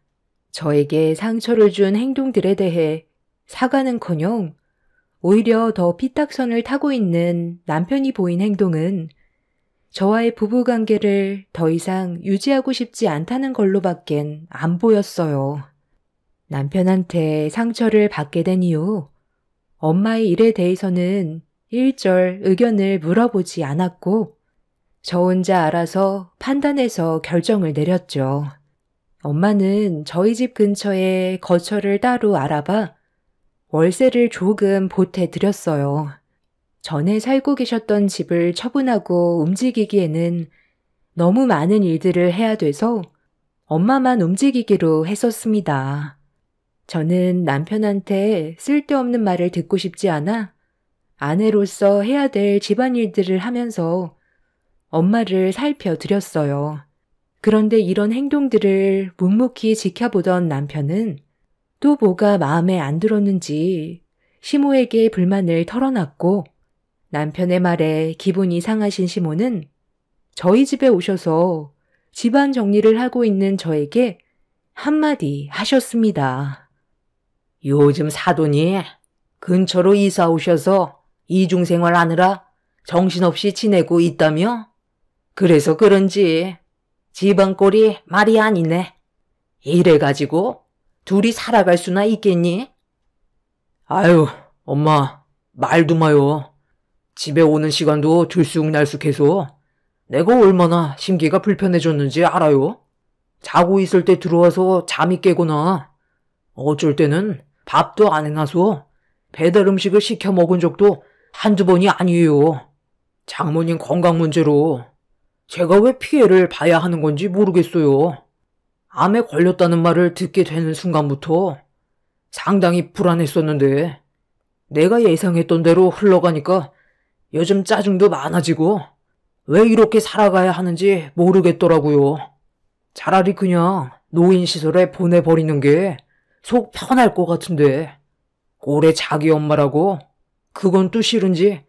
저에게 상처를 준 행동들에 대해 사과는커녕 오히려 더 삐딱선을 타고 있는 남편이 보인 행동은 저와의 부부관계를 더 이상 유지하고 싶지 않다는 걸로밖엔 안 보였어요. 남편한테 상처를 받게 된 이후 엄마의 일에 대해서는 일절 의견을 물어보지 않았고 저 혼자 알아서 판단해서 결정을 내렸죠. 엄마는 저희 집 근처에 거처를 따로 알아봐 월세를 조금 보태드렸어요. 전에 살고 계셨던 집을 처분하고 움직이기에는 너무 많은 일들을 해야 돼서 엄마만 움직이기로 했었습니다. 저는 남편한테 쓸데없는 말을 듣고 싶지 않아 아내로서 해야 될 집안일들을 하면서 엄마를 살펴드렸어요. 그런데 이런 행동들을 묵묵히 지켜보던 남편은 또 뭐가 마음에 안 들었는지 시모에게 불만을 털어놨고 남편의 말에 기분이 상하신 시모는 저희 집에 오셔서 집안 정리를 하고 있는 저에게 한마디 하셨습니다. 요즘 사돈이 근처로 이사 오셔서 이중생활 하느라 정신없이 지내고 있다며? 그래서 그런지 집안 꼴이 말이 아니네. 이래가지고 둘이 살아갈 수나 있겠니? 아유, 엄마, 말도 마요. 집에 오는 시간도 들쑥날쑥해서 내가 얼마나 심기가 불편해졌는지 알아요? 자고 있을 때 들어와서 잠이 깨거나 어쩔 때는 밥도 안 해놔서 배달 음식을 시켜 먹은 적도 한두 번이 아니에요. 장모님 건강 문제로 제가 왜 피해를 봐야 하는 건지 모르겠어요. 암에 걸렸다는 말을 듣게 되는 순간부터 상당히 불안했었는데 내가 예상했던 대로 흘러가니까 요즘 짜증도 많아지고 왜 이렇게 살아가야 하는지 모르겠더라고요. 차라리 그냥 노인시설에 보내버리는 게 속 편할 것 같은데. 오래 자기 엄마라고? 그건 또 싫은지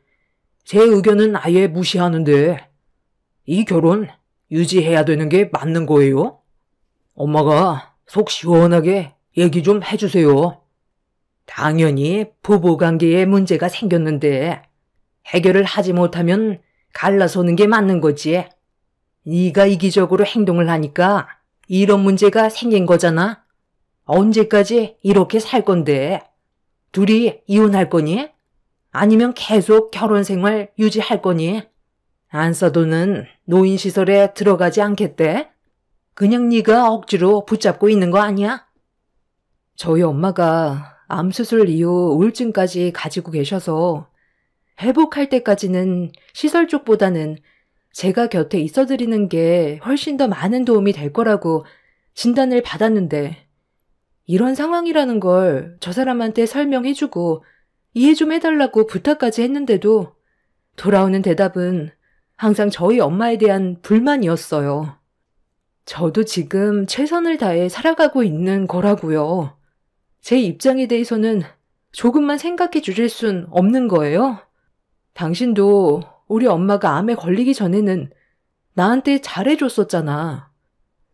제 의견은 아예 무시하는데 이 결혼 유지해야 되는 게 맞는 거예요? 엄마가 속 시원하게 얘기 좀 해주세요. 당연히 부부관계에 문제가 생겼는데 해결을 하지 못하면 갈라서는 게 맞는 거지. 네가 이기적으로 행동을 하니까 이런 문제가 생긴 거잖아. 언제까지 이렇게 살 건데? 둘이 이혼할 거니? 아니면 계속 결혼 생활 유지할 거니? 안 써도는 노인시설에 들어가지 않겠대? 그냥 네가 억지로 붙잡고 있는 거 아니야? 저희 엄마가 암수술 이후 우울증까지 가지고 계셔서 회복할 때까지는 시설 쪽보다는 제가 곁에 있어드리는 게 훨씬 더 많은 도움이 될 거라고 진단을 받았는데 이런 상황이라는 걸 저 사람한테 설명해주고 이해 좀 해달라고 부탁까지 했는데도 돌아오는 대답은 항상 저희 엄마에 대한 불만이었어요. 저도 지금 최선을 다해 살아가고 있는 거라고요. 제 입장에 대해서는 조금만 생각해 주실 순 없는 거예요? 당신도 우리 엄마가 암에 걸리기 전에는 나한테 잘해줬었잖아.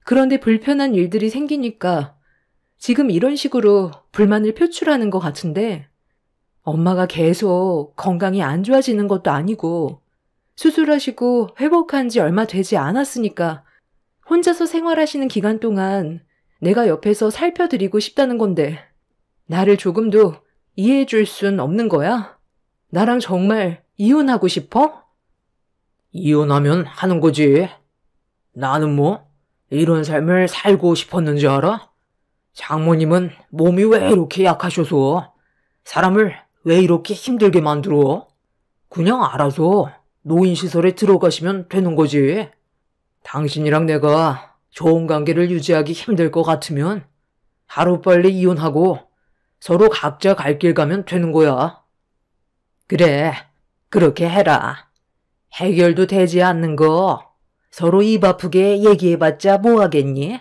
그런데 불편한 일들이 생기니까 지금 이런 식으로 불만을 표출하는 것 같은데 엄마가 계속 건강이 안 좋아지는 것도 아니고 수술하시고 회복한 지 얼마 되지 않았으니까 혼자서 생활하시는 기간 동안 내가 옆에서 살펴드리고 싶다는 건데 나를 조금도 이해해 줄 순 없는 거야? 나랑 정말 이혼하고 싶어? 이혼하면 하는 거지. 나는 뭐 이런 삶을 살고 싶었는지 알아? 장모님은 몸이 왜 이렇게 약하셔서 사람을 왜 이렇게 힘들게 만들어? 그냥 알아서 노인시설에 들어가시면 되는 거지. 당신이랑 내가 좋은 관계를 유지하기 힘들 것 같으면 하루빨리 이혼하고 서로 각자 갈 길 가면 되는 거야. 그래, 그렇게 해라. 해결도 되지 않는 거 서로 입 아프게 얘기해봤자 뭐 하겠니?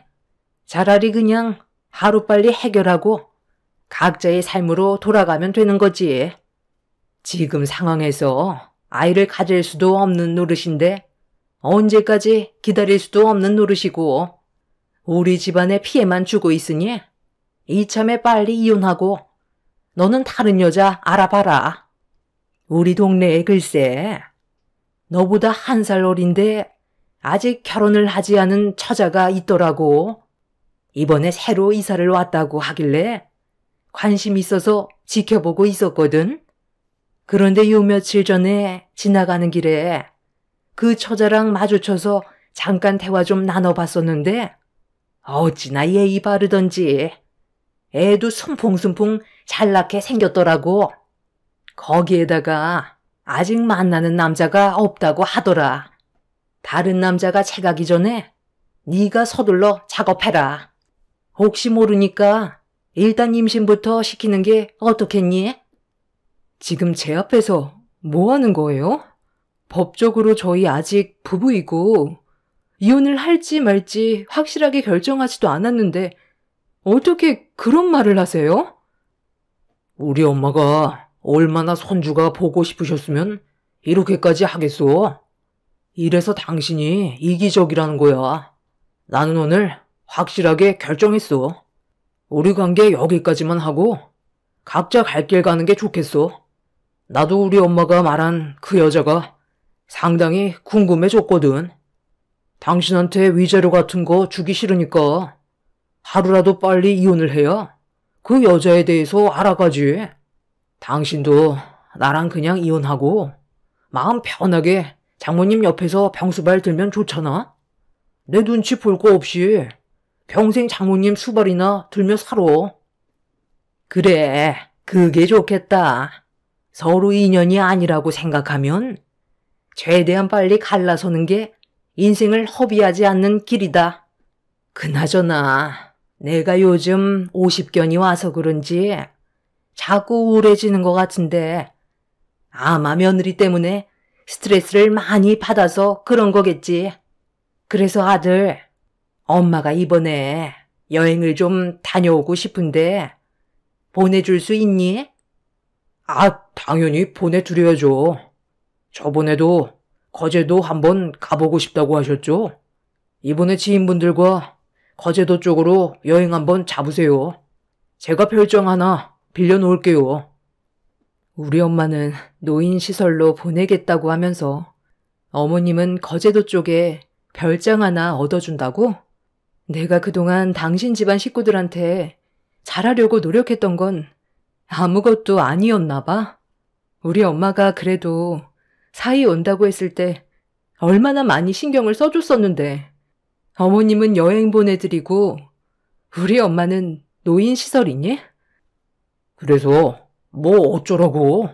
차라리 그냥 하루빨리 해결하고 각자의 삶으로 돌아가면 되는 거지. 지금 상황에서 아이를 가질 수도 없는 노릇인데 언제까지 기다릴 수도 없는 노릇이고 우리 집안에 피해만 주고 있으니 이참에 빨리 이혼하고 너는 다른 여자 알아봐라. 우리 동네에 글쎄 너보다 1살 어린데 아직 결혼을 하지 않은 처자가 있더라고. 이번에 새로 이사를 왔다고 하길래 관심 있어서 지켜보고 있었거든. 그런데 요 며칠 전에 지나가는 길에 그 처자랑 마주쳐서 잠깐 대화 좀 나눠봤었는데 어찌나 예의 바르던지 애도 숨풍숨풍 잘나게 생겼더라고. 거기에다가 아직 만나는 남자가 없다고 하더라. 다른 남자가 채가기 전에 네가 서둘러 작업해라. 혹시 모르니까 일단 임신부터 시키는 게 어떻겠니? 지금 제 앞에서 뭐 하는 거예요? 법적으로 저희 아직 부부이고 이혼을 할지 말지 확실하게 결정하지도 않았는데 어떻게 그런 말을 하세요? 우리 엄마가 얼마나 손주가 보고 싶으셨으면 이렇게까지 하겠어. 이래서 당신이 이기적이라는 거야. 나는 오늘 확실하게 결정했어. 우리 관계 여기까지만 하고 각자 갈 길 가는 게 좋겠어. 나도 우리 엄마가 말한 그 여자가 상당히 궁금해졌거든. 당신한테 위자료 같은 거 주기 싫으니까 하루라도 빨리 이혼을 해야 그 여자에 대해서 알아가지. 당신도 나랑 그냥 이혼하고 마음 편하게 장모님 옆에서 병수발 들면 좋잖아. 내 눈치 볼 거 없이 평생 장모님 수발이나 들며 살아. 그래, 그게 좋겠다. 서로 인연이 아니라고 생각하면 최대한 빨리 갈라서는 게 인생을 허비하지 않는 길이다. 그나저나 내가 요즘 50견이 와서 그런지 자꾸 우울해지는 것 같은데 아마 며느리 때문에 스트레스를 많이 받아서 그런 거겠지. 그래서 아들, 엄마가 이번에 여행을 좀 다녀오고 싶은데 보내줄 수 있니? 아, 당연히 보내드려야죠. 저번에도 거제도 한번 가보고 싶다고 하셨죠? 이번에 지인분들과 거제도 쪽으로 여행 한번 잡으세요. 제가 별장 하나 빌려놓을게요. 우리 엄마는 노인시설로 보내겠다고 하면서 어머님은 거제도 쪽에 별장 하나 얻어준다고? 내가 그동안 당신 집안 식구들한테 잘하려고 노력했던 건 아무것도 아니었나 봐. 우리 엄마가 그래도 사이 온다고 했을 때 얼마나 많이 신경을 써줬었는데 어머님은 여행 보내드리고 우리 엄마는 노인시설이니? 그래서 뭐 어쩌라고?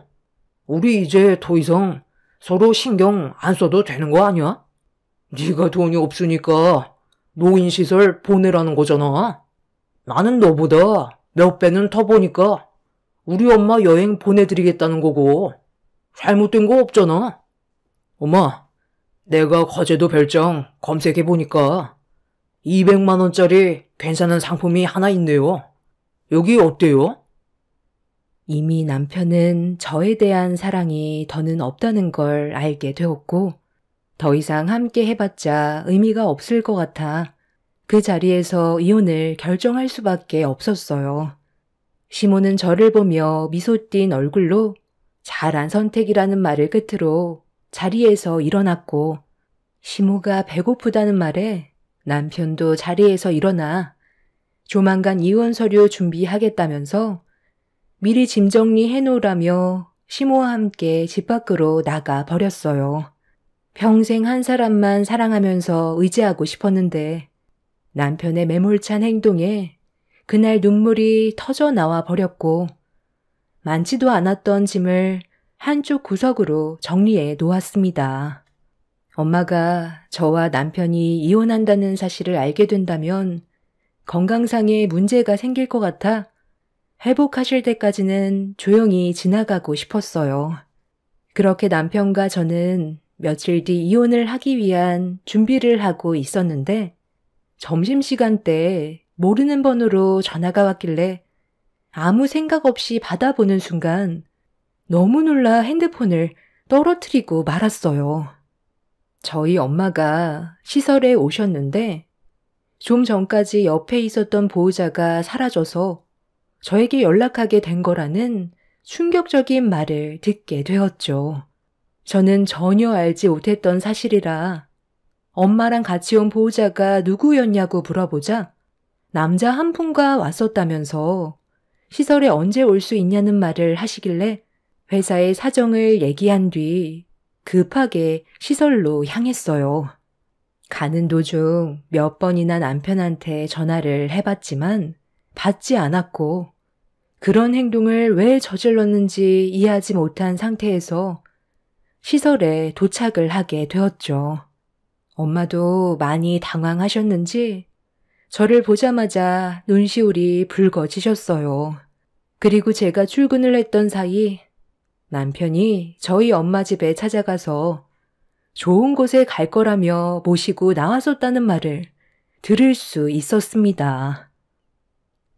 우리 이제 더 이상 서로 신경 안 써도 되는 거 아니야? 네가 돈이 없으니까 노인시설 보내라는 거잖아. 나는 너보다 몇 배는 더 보니까 우리 엄마 여행 보내드리겠다는 거고 잘못된 거 없잖아. 엄마, 내가 거제도 별장 검색해보니까 200만 원짜리 괜찮은 상품이 하나 있네요. 여기 어때요? 이미 남편은 저에 대한 사랑이 더는 없다는 걸 알게 되었고 더 이상 함께 해봤자 의미가 없을 것 같아 그 자리에서 이혼을 결정할 수밖에 없었어요. 시모는 저를 보며 미소 띈 얼굴로 잘한 선택이라는 말을 끝으로 자리에서 일어났고 시모가 배고프다는 말에 남편도 자리에서 일어나 조만간 이혼 서류 준비하겠다면서 미리 짐 정리해 놓으라며 시모와 함께 집 밖으로 나가 버렸어요. 평생 한 사람만 사랑하면서 의지하고 싶었는데 남편의 매몰찬 행동에 그날 눈물이 터져 나와 버렸고 많지도 않았던 짐을 한쪽 구석으로 정리해 놓았습니다. 엄마가 저와 남편이 이혼한다는 사실을 알게 된다면 건강상에 문제가 생길 것 같아 회복하실 때까지는 조용히 지나가고 싶었어요. 그렇게 남편과 저는 며칠 뒤 이혼을 하기 위한 준비를 하고 있었는데 점심시간 때 모르는 번호로 전화가 왔길래 아무 생각 없이 받아보는 순간 너무 놀라 핸드폰을 떨어뜨리고 말았어요. 저희 엄마가 시설에 오셨는데 좀 전까지 옆에 있었던 보호자가 사라져서 저에게 연락하게 된 거라는 충격적인 말을 듣게 되었죠. 저는 전혀 알지 못했던 사실이라 엄마랑 같이 온 보호자가 누구였냐고 물어보자 남자 한 분과 왔었다면서 시설에 언제 올 수 있냐는 말을 하시길래 회사의 사정을 얘기한 뒤 급하게 시설로 향했어요. 가는 도중 몇 번이나 남편한테 전화를 해봤지만 받지 않았고 그런 행동을 왜 저질렀는지 이해하지 못한 상태에서 시설에 도착을 하게 되었죠. 엄마도 많이 당황하셨는지 저를 보자마자 눈시울이 붉어지셨어요. 그리고 제가 출근을 했던 사이 남편이 저희 엄마 집에 찾아가서 좋은 곳에 갈 거라며 모시고 나왔었다는 말을 들을 수 있었습니다.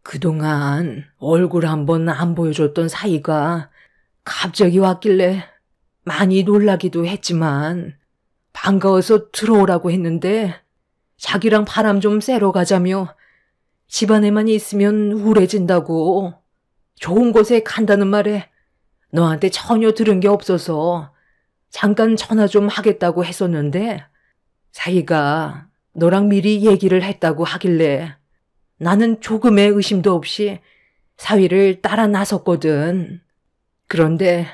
그동안 얼굴 한번 안 보여줬던 사이가 갑자기 왔길래 많이 놀라기도 했지만 반가워서 들어오라고 했는데 자기랑 바람 좀 쐬러 가자며 집안에만 있으면 우울해진다고 좋은 곳에 간다는 말에 너한테 전혀 들은 게 없어서 잠깐 전화 좀 하겠다고 했었는데 사이가 너랑 미리 얘기를 했다고 하길래 나는 조금의 의심도 없이 사위를 따라 나섰거든. 그런데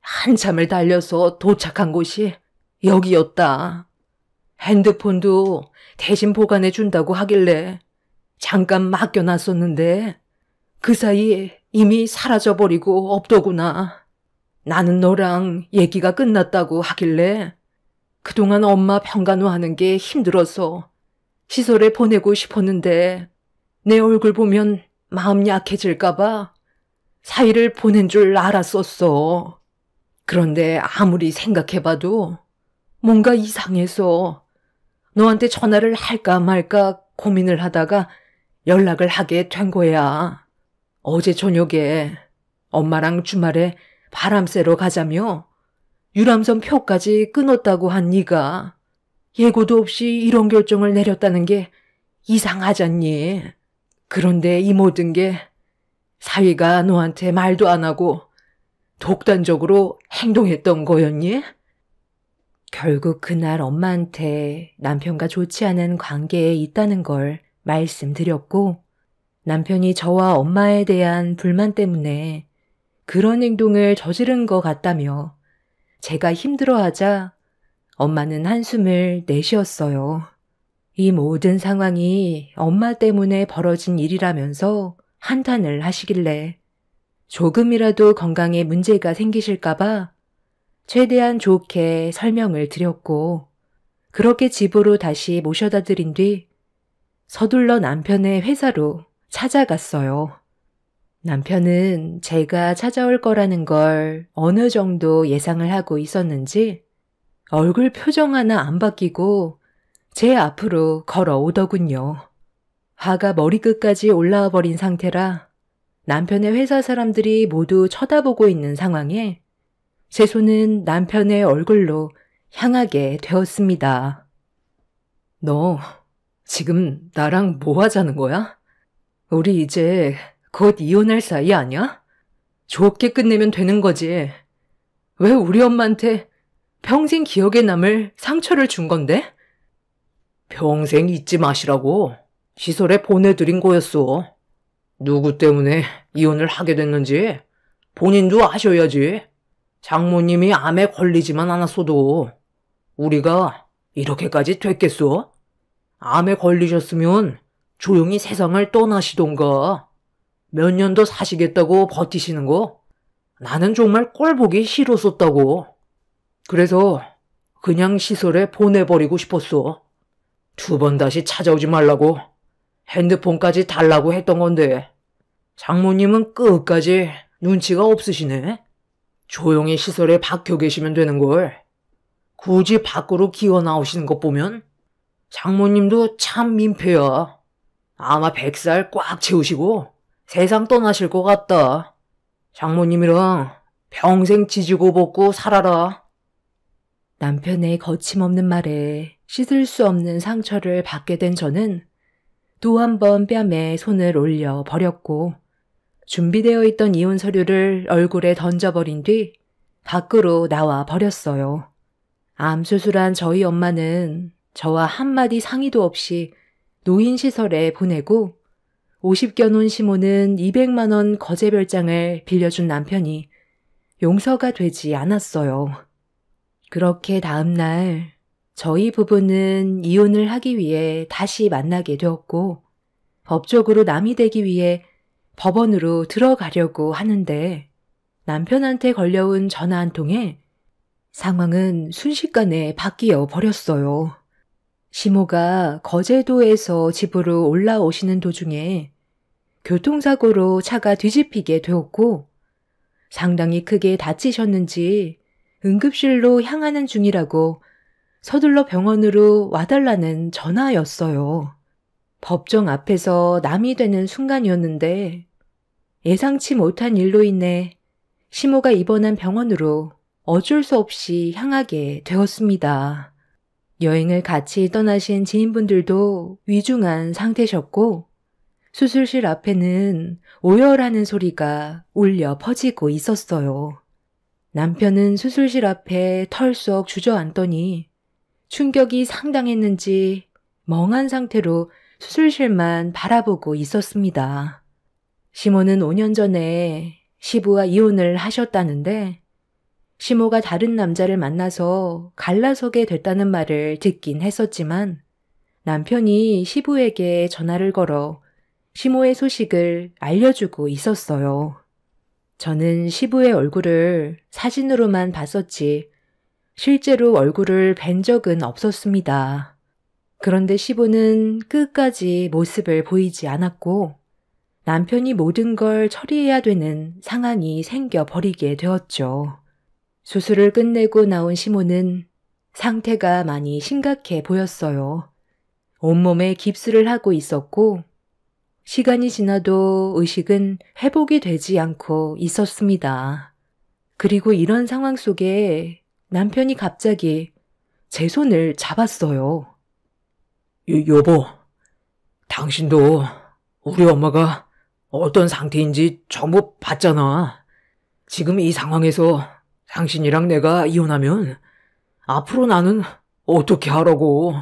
한참을 달려서 도착한 곳이 여기였다. 핸드폰도 대신 보관해 준다고 하길래 잠깐 맡겨놨었는데 그 사이에 이미 사라져버리고 없더구나. 나는 너랑 얘기가 끝났다고 하길래 그동안 엄마 평간호하는 게 힘들어서 시설에 보내고 싶었는데 내 얼굴 보면 마음 약해질까봐 사위를 보낸 줄 알았었어. 그런데 아무리 생각해봐도 뭔가 이상해서 너한테 전화를 할까 말까 고민을 하다가 연락을 하게 된 거야. 어제 저녁에 엄마랑 주말에 바람 쐬러 가자며 유람선 표까지 끊었다고 한 네가 예고도 없이 이런 결정을 내렸다는 게 이상하잖니. 그런데 이 모든 게 사위가 너한테 말도 안 하고 독단적으로 행동했던 거였니? 결국 그날 엄마한테 남편과 좋지 않은 관계에 있다는 걸 말씀드렸고, 남편이 저와 엄마에 대한 불만 때문에 그런 행동을 저지른 것 같다며 제가 힘들어하자 엄마는 한숨을 내쉬었어요. 이 모든 상황이 엄마 때문에 벌어진 일이라면서 한탄을 하시길래 조금이라도 건강에 문제가 생기실까봐 최대한 좋게 설명을 드렸고, 그렇게 집으로 다시 모셔다 드린 뒤 서둘러 남편의 회사로 찾아갔어요. 남편은 제가 찾아올 거라는 걸 어느 정도 예상을 하고 있었는지 얼굴 표정 하나 안 바뀌고 제 앞으로 걸어오더군요. 화가 머리끝까지 올라와 버린 상태라 남편의 회사 사람들이 모두 쳐다보고 있는 상황에 제 손은 남편의 얼굴로 향하게 되었습니다. 너 지금 나랑 뭐 하자는 거야? 우리 이제 곧 이혼할 사이 아니야? 좋게 끝내면 되는 거지. 왜 우리 엄마한테 평생 기억에 남을 상처를 준 건데? 평생 잊지 마시라고 시설에 보내드린 거였어. 누구 때문에 이혼을 하게 됐는지 본인도 아셔야지. 장모님이 암에 걸리지만 않았어도 우리가 이렇게까지 됐겠어? 암에 걸리셨으면 조용히 세상을 떠나시던가. 몇 년 더 사시겠다고 버티시는 거 나는 정말 꼴보기 싫었었다고. 그래서 그냥 시설에 보내버리고 싶었어. 2번 다시 찾아오지 말라고 핸드폰까지 달라고 했던 건데 장모님은 끝까지 눈치가 없으시네. 조용히 시설에 박혀 계시면 되는 걸 굳이 밖으로 기어 나오시는 것 보면 장모님도 참 민폐야. 아마 100살 꽉 채우시고 세상 떠나실 것 같다. 장모님이랑 평생 지지고 볶고 살아라. 남편의 거침없는 말에 씻을 수 없는 상처를 받게 된 저는 또 한 번 뺨에 손을 올려 버렸고, 준비되어 있던 이혼 서류를 얼굴에 던져버린 뒤 밖으로 나와 버렸어요. 암 수술한 저희 엄마는 저와 한마디 상의도 없이 노인시설에 보내고 50견 온 시모는 200만 원 거제별장을 빌려준 남편이 용서가 되지 않았어요. 그렇게 다음 날 저희 부부는 이혼을 하기 위해 다시 만나게 되었고, 법적으로 남이 되기 위해 법원으로 들어가려고 하는데 남편한테 걸려온 전화 한 통에 상황은 순식간에 바뀌어 버렸어요. 시모가 거제도에서 집으로 올라오시는 도중에 교통사고로 차가 뒤집히게 되었고, 상당히 크게 다치셨는지 응급실로 향하는 중이라고 서둘러 병원으로 와달라는 전화였어요. 법정 앞에서 남이 되는 순간이었는데 예상치 못한 일로 인해 시모가 입원한 병원으로 어쩔 수 없이 향하게 되었습니다. 여행을 같이 떠나신 지인분들도 위중한 상태셨고 수술실 앞에는 오열하는 소리가 울려 퍼지고 있었어요. 남편은 수술실 앞에 털썩 주저앉더니 충격이 상당했는지 멍한 상태로 수술실만 바라보고 있었습니다. 시모는 5년 전에 시부와 이혼을 하셨다는데 시모가 다른 남자를 만나서 갈라서게 됐다는 말을 듣긴 했었지만 남편이 시부에게 전화를 걸어 시모의 소식을 알려주고 있었어요. 저는 시부의 얼굴을 사진으로만 봤었지 실제로 얼굴을 뵌 적은 없었습니다. 그런데 시부는 끝까지 모습을 보이지 않았고 남편이 모든 걸 처리해야 되는 상황이 생겨버리게 되었죠. 수술을 끝내고 나온 시모는 상태가 많이 심각해 보였어요. 온몸에 깁스를 하고 있었고 시간이 지나도 의식은 회복이 되지 않고 있었습니다. 그리고 이런 상황 속에 남편이 갑자기 제 손을 잡았어요. 여보, 당신도 우리 엄마가 어떤 상태인지 전부 봤잖아. 지금 이 상황에서 당신이랑 내가 이혼하면 앞으로 나는 어떻게 하라고.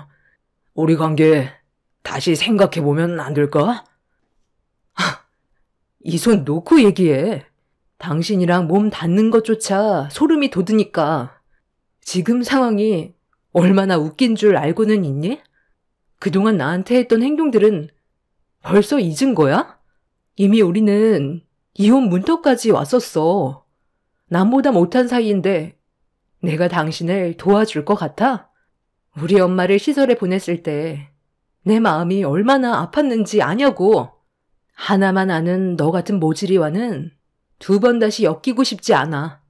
우리 관계 다시 생각해보면 안 될까? 이 손 놓고 얘기해. 당신이랑 몸 닿는 것조차 소름이 돋으니까. 지금 상황이 얼마나 웃긴 줄 알고는 있니? 그동안 나한테 했던 행동들은 벌써 잊은 거야? 이미 우리는 이혼 문턱까지 왔었어. 남보다 못한 사이인데 내가 당신을 도와줄 것 같아? 우리 엄마를 시설에 보냈을 때 내 마음이 얼마나 아팠는지 아냐고. 하나만 아는 너 같은 모질이와는 2번 다시 엮이고 싶지 않아.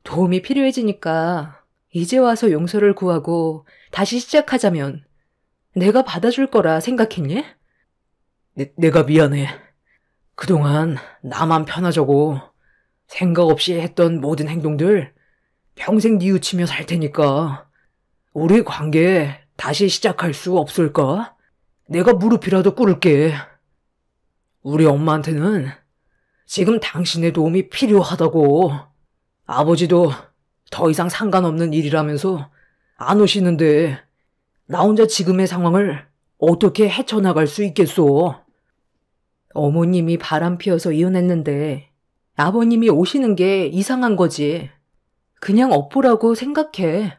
도움이 필요해지니까 이제 와서 용서를 구하고 다시 시작하자면 내가 받아줄 거라 생각했니? 내가 미안해. 그동안 나만 편하자고 생각 없이 했던 모든 행동들 평생 뉘우치며 살 테니까 우리 관계 다시 시작할 수 없을까? 내가 무릎이라도 꿇을게. 우리 엄마한테는 지금 당신의 도움이 필요하다고. 아버지도 더 이상 상관없는 일이라면서 안 오시는데 나 혼자 지금의 상황을 어떻게 헤쳐나갈 수 있겠소? 어머님이 바람 피워서 이혼했는데 아버님이 오시는 게 이상한 거지. 그냥 업보라고 생각해.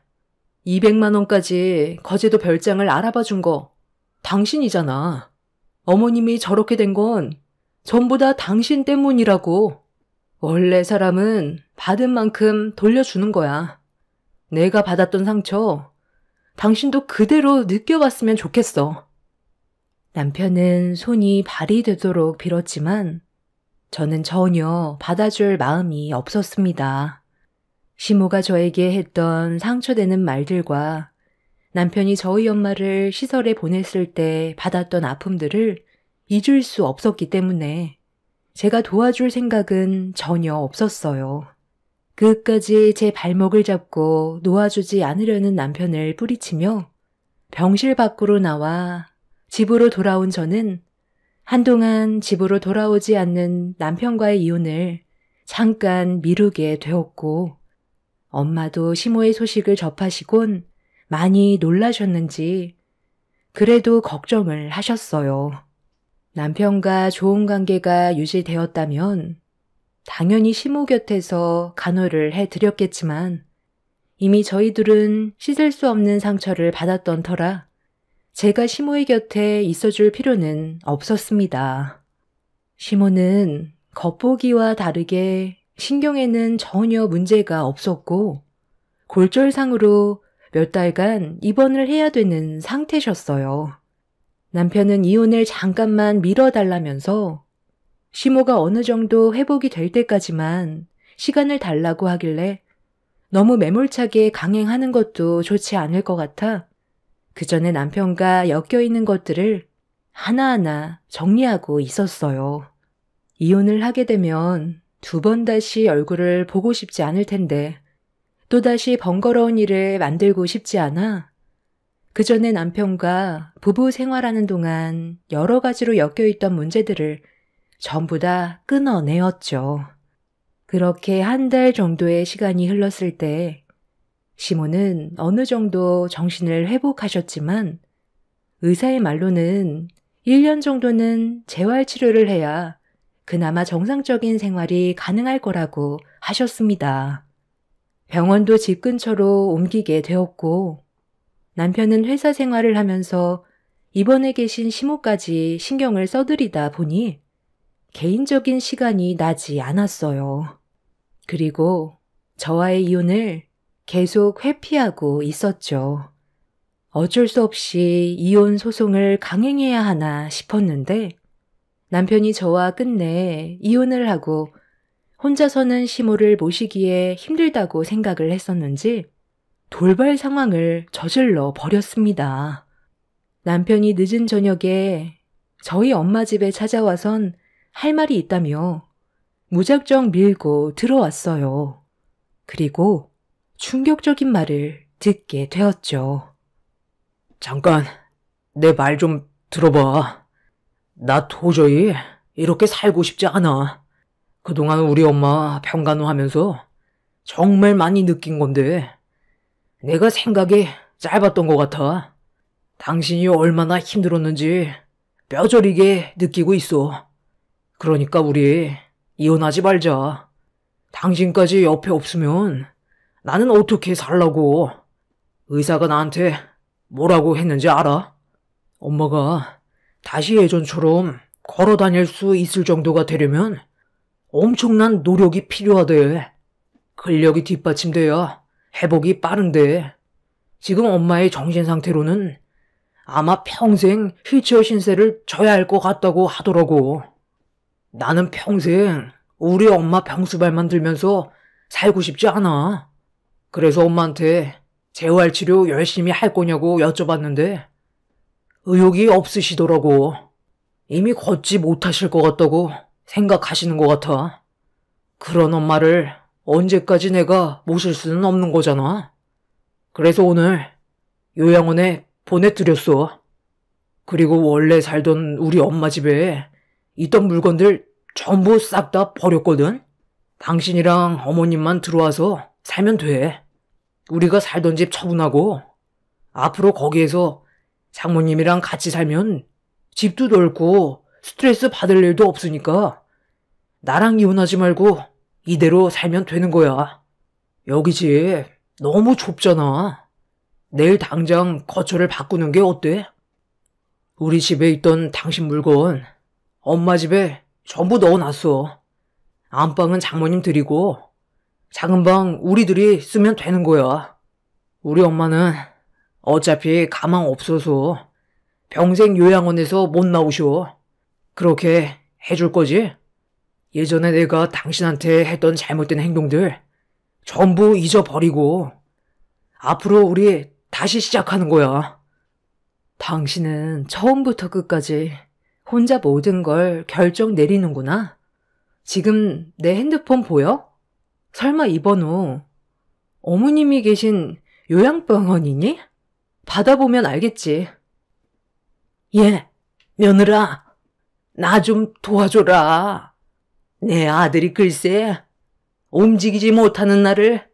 200만 원까지 거제도 별장을 알아봐 준 거 당신이잖아. 어머님이 저렇게 된 건 전부 다 당신 때문이라고. 원래 사람은 받은 만큼 돌려주는 거야. 내가 받았던 상처 당신도 그대로 느껴봤으면 좋겠어. 남편은 손이 발이 되도록 빌었지만 저는 전혀 받아줄 마음이 없었습니다. 시모가 저에게 했던 상처되는 말들과 남편이 저희 엄마를 시설에 보냈을 때 받았던 아픔들을 잊을 수 없었기 때문에 제가 도와줄 생각은 전혀 없었어요. 끝까지 제 발목을 잡고 놓아주지 않으려는 남편을 뿌리치며 병실 밖으로 나와 집으로 돌아온 저는 한동안 집으로 돌아오지 않는 남편과의 이혼을 잠깐 미루게 되었고 엄마도 시모의 소식을 접하시곤 많이 놀라셨는지 그래도 걱정을 하셨어요. 남편과 좋은 관계가 유지되었다면 당연히 시모 곁에서 간호를 해드렸겠지만 이미 저희들은 씻을 수 없는 상처를 받았던 터라 제가 시모의 곁에 있어줄 필요는 없었습니다. 시모는 겉보기와 다르게 신경에는 전혀 문제가 없었고 골절상으로 몇 달간 입원을 해야 되는 상태셨어요. 남편은 이혼을 잠깐만 미뤄달라면서 시모가 어느 정도 회복이 될 때까지만 시간을 달라고 하길래 너무 매몰차게 강행하는 것도 좋지 않을 것 같아 그 전에 남편과 엮여있는 것들을 하나하나 정리하고 있었어요. 이혼을 하게 되면 2번 다시 얼굴을 보고 싶지 않을 텐데 또다시 번거로운 일을 만들고 싶지 않아 그 전에 남편과 부부 생활하는 동안 여러 가지로 엮여있던 문제들을 전부 다 끊어내었죠. 그렇게 1달 정도의 시간이 흘렀을 때 시모는 어느 정도 정신을 회복하셨지만 의사의 말로는 1년 정도는 재활치료를 해야 그나마 정상적인 생활이 가능할 거라고 하셨습니다. 병원도 집 근처로 옮기게 되었고 남편은 회사 생활을 하면서 입원해 계신 시모까지 신경을 써드리다 보니 개인적인 시간이 나지 않았어요. 그리고 저와의 이혼을 계속 회피하고 있었죠. 어쩔 수 없이 이혼 소송을 강행해야 하나 싶었는데 남편이 저와 끝내 이혼을 하고 혼자서는 시모를 모시기에 힘들다고 생각을 했었는지 돌발 상황을 저질러 버렸습니다. 남편이 늦은 저녁에 저희 엄마 집에 찾아와선 할 말이 있다며 무작정 밀고 들어왔어요. 그리고 충격적인 말을 듣게 되었죠. 잠깐, 내 말 좀 들어봐. 나 도저히 이렇게 살고 싶지 않아. 그동안 우리 엄마 평간호하면서 정말 많이 느낀 건데 내가 생각이 짧았던 것 같아. 당신이 얼마나 힘들었는지 뼈저리게 느끼고 있어. 그러니까 우리 이혼하지 말자. 당신까지 옆에 없으면 나는 어떻게 살라고. 의사가 나한테 뭐라고 했는지 알아? 엄마가 다시 예전처럼 걸어 다닐 수 있을 정도가 되려면 엄청난 노력이 필요하대. 근력이 뒷받침돼야 회복이 빠른데 지금 엄마의 정신 상태로는 아마 평생 휠체어 신세를 져야 할 것 같다고 하더라고. 나는 평생 우리 엄마 병수발만 들면서 살고 싶지 않아. 그래서 엄마한테 재활치료 열심히 할 거냐고 여쭤봤는데 의욕이 없으시더라고. 이미 걷지 못하실 것 같다고 생각하시는 것 같아. 그런 엄마를 언제까지 내가 모실 수는 없는 거잖아. 그래서 오늘 요양원에 보내드렸어. 그리고 원래 살던 우리 엄마 집에 있던 물건들 전부 싹 다 버렸거든. 당신이랑 어머님만 들어와서 살면 돼. 우리가 살던 집 처분하고 앞으로 거기에서 장모님이랑 같이 살면 집도 넓고 스트레스 받을 일도 없으니까 나랑 이혼하지 말고 이대로 살면 되는 거야. 여기 집 너무 좁잖아. 내일 당장 거처를 바꾸는 게 어때? 우리 집에 있던 당신 물건 엄마 집에 전부 넣어놨어. 안방은 장모님 드리고 작은 방 우리들이 쓰면 되는 거야. 우리 엄마는 어차피 가망 없어서 평생 요양원에서 못 나오셔. 그렇게 해줄 거지? 예전에 내가 당신한테 했던 잘못된 행동들 전부 잊어버리고 앞으로 우리 다시 시작하는 거야. 당신은 처음부터 끝까지 혼자 모든 걸 결정 내리는구나. 지금 내 핸드폰 보여? 설마 이 번호 어머님이 계신 요양병원이니? 받아보면 알겠지. 며느라, 나 좀 도와줘라. 내 아들이 글쎄 움직이지 못하는 나를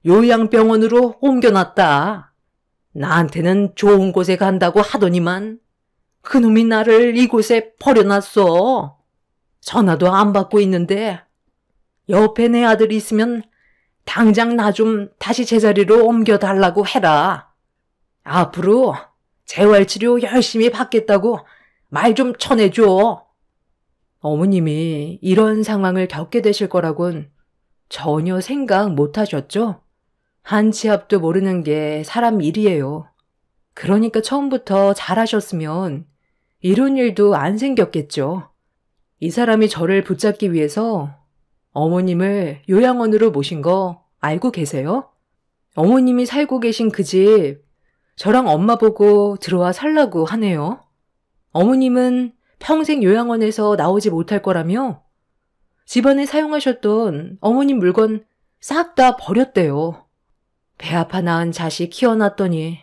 요양병원으로 옮겨놨다. 나한테는 좋은 곳에 간다고 하더니만 그놈이 나를 이곳에 버려놨어. 전화도 안 받고 있는데 옆에 내 아들이 있으면 당장 나 좀 다시 제자리로 옮겨달라고 해라. 앞으로 재활치료 열심히 받겠다고 말 좀 전해줘. 어머님이 이런 상황을 겪게 되실 거라곤 전혀 생각 못 하셨죠? 한 치 앞도 모르는 게 사람 일이에요. 그러니까 처음부터 잘하셨으면 이런 일도 안 생겼겠죠. 이 사람이 저를 붙잡기 위해서 어머님을 요양원으로 모신 거 알고 계세요? 어머님이 살고 계신 그 집 저랑 엄마 보고 들어와 살라고 하네요. 어머님은 평생 요양원에서 나오지 못할 거라며 집안에 사용하셨던 어머님 물건 싹 다 버렸대요. 배 아파 낳은 자식 키워놨더니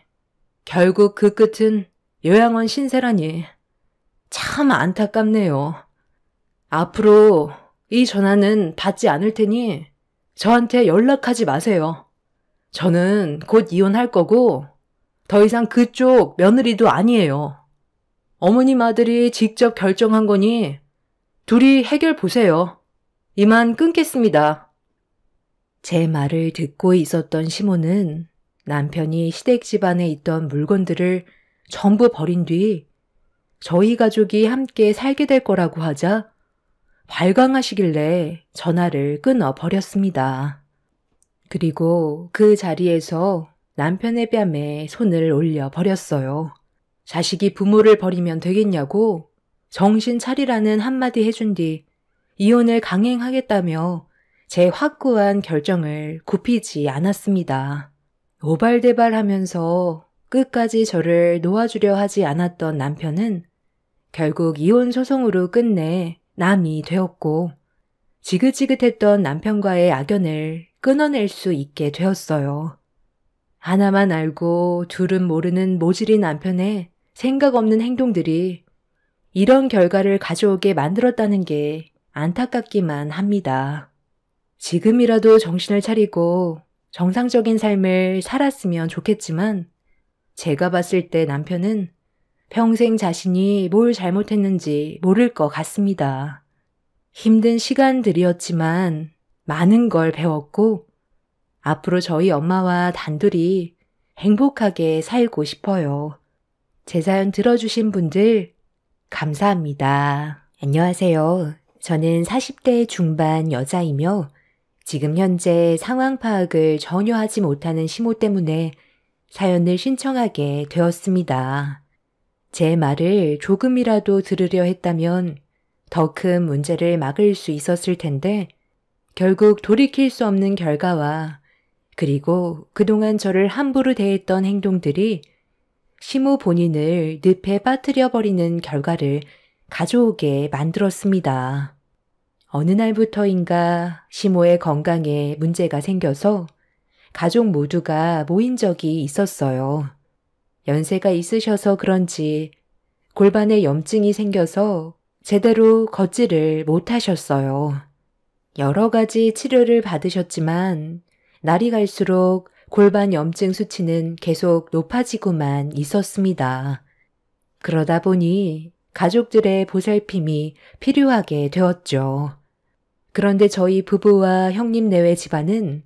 결국 그 끝은 요양원 신세라니 참 안타깝네요. 앞으로 이 전화는 받지 않을 테니 저한테 연락하지 마세요. 저는 곧 이혼할 거고 더 이상 그쪽 며느리도 아니에요. 어머님 아들이 직접 결정한 거니 둘이 해결 보세요. 이만 끊겠습니다. 제 말을 듣고 있었던 시몬은 남편이 시댁 집안에 있던 물건들을 전부 버린 뒤 저희 가족이 함께 살게 될 거라고 하자 발광하시길래 전화를 끊어버렸습니다. 그리고 그 자리에서 남편의 뺨에 손을 올려버렸어요. 자식이 부모를 버리면 되겠냐고 정신 차리라는 한마디 해준 뒤 이혼을 강행하겠다며 제 확고한 결정을 굽히지 않았습니다. 오발대발하면서 끝까지 저를 놓아주려 하지 않았던 남편은 결국 이혼 소송으로 끝내 남이 되었고 지긋지긋했던 남편과의 악연을 끊어낼 수 있게 되었어요. 하나만 알고 둘은 모르는 모질이 남편의 생각 없는 행동들이 이런 결과를 가져오게 만들었다는 게 안타깝기만 합니다. 지금이라도 정신을 차리고 정상적인 삶을 살았으면 좋겠지만 제가 봤을 때 남편은 평생 자신이 뭘 잘못했는지 모를 것 같습니다. 힘든 시간들이었지만 많은 걸 배웠고 앞으로 저희 엄마와 단둘이 행복하게 살고 싶어요. 제 사연 들어주신 분들 감사합니다. 안녕하세요. 저는 40대 중반 여자이며 지금 현재 상황 파악을 전혀 하지 못하는 시모 때문에 사연을 신청하게 되었습니다. 제 말을 조금이라도 들으려 했다면 더 큰 문제를 막을 수 있었을 텐데 결국 돌이킬 수 없는 결과와 그리고 그동안 저를 함부로 대했던 행동들이 시모 본인을 늪에 빠뜨려 버리는 결과를 가져오게 만들었습니다. 어느 날부터인가 시모의 건강에 문제가 생겨서 가족 모두가 모인 적이 있었어요. 연세가 있으셔서 그런지 골반에 염증이 생겨서 제대로 걷지를 못하셨어요. 여러 가지 치료를 받으셨지만 날이 갈수록 골반 염증 수치는 계속 높아지고만 있었습니다. 그러다 보니 가족들의 보살핌이 필요하게 되었죠. 그런데 저희 부부와 형님 내외 집안은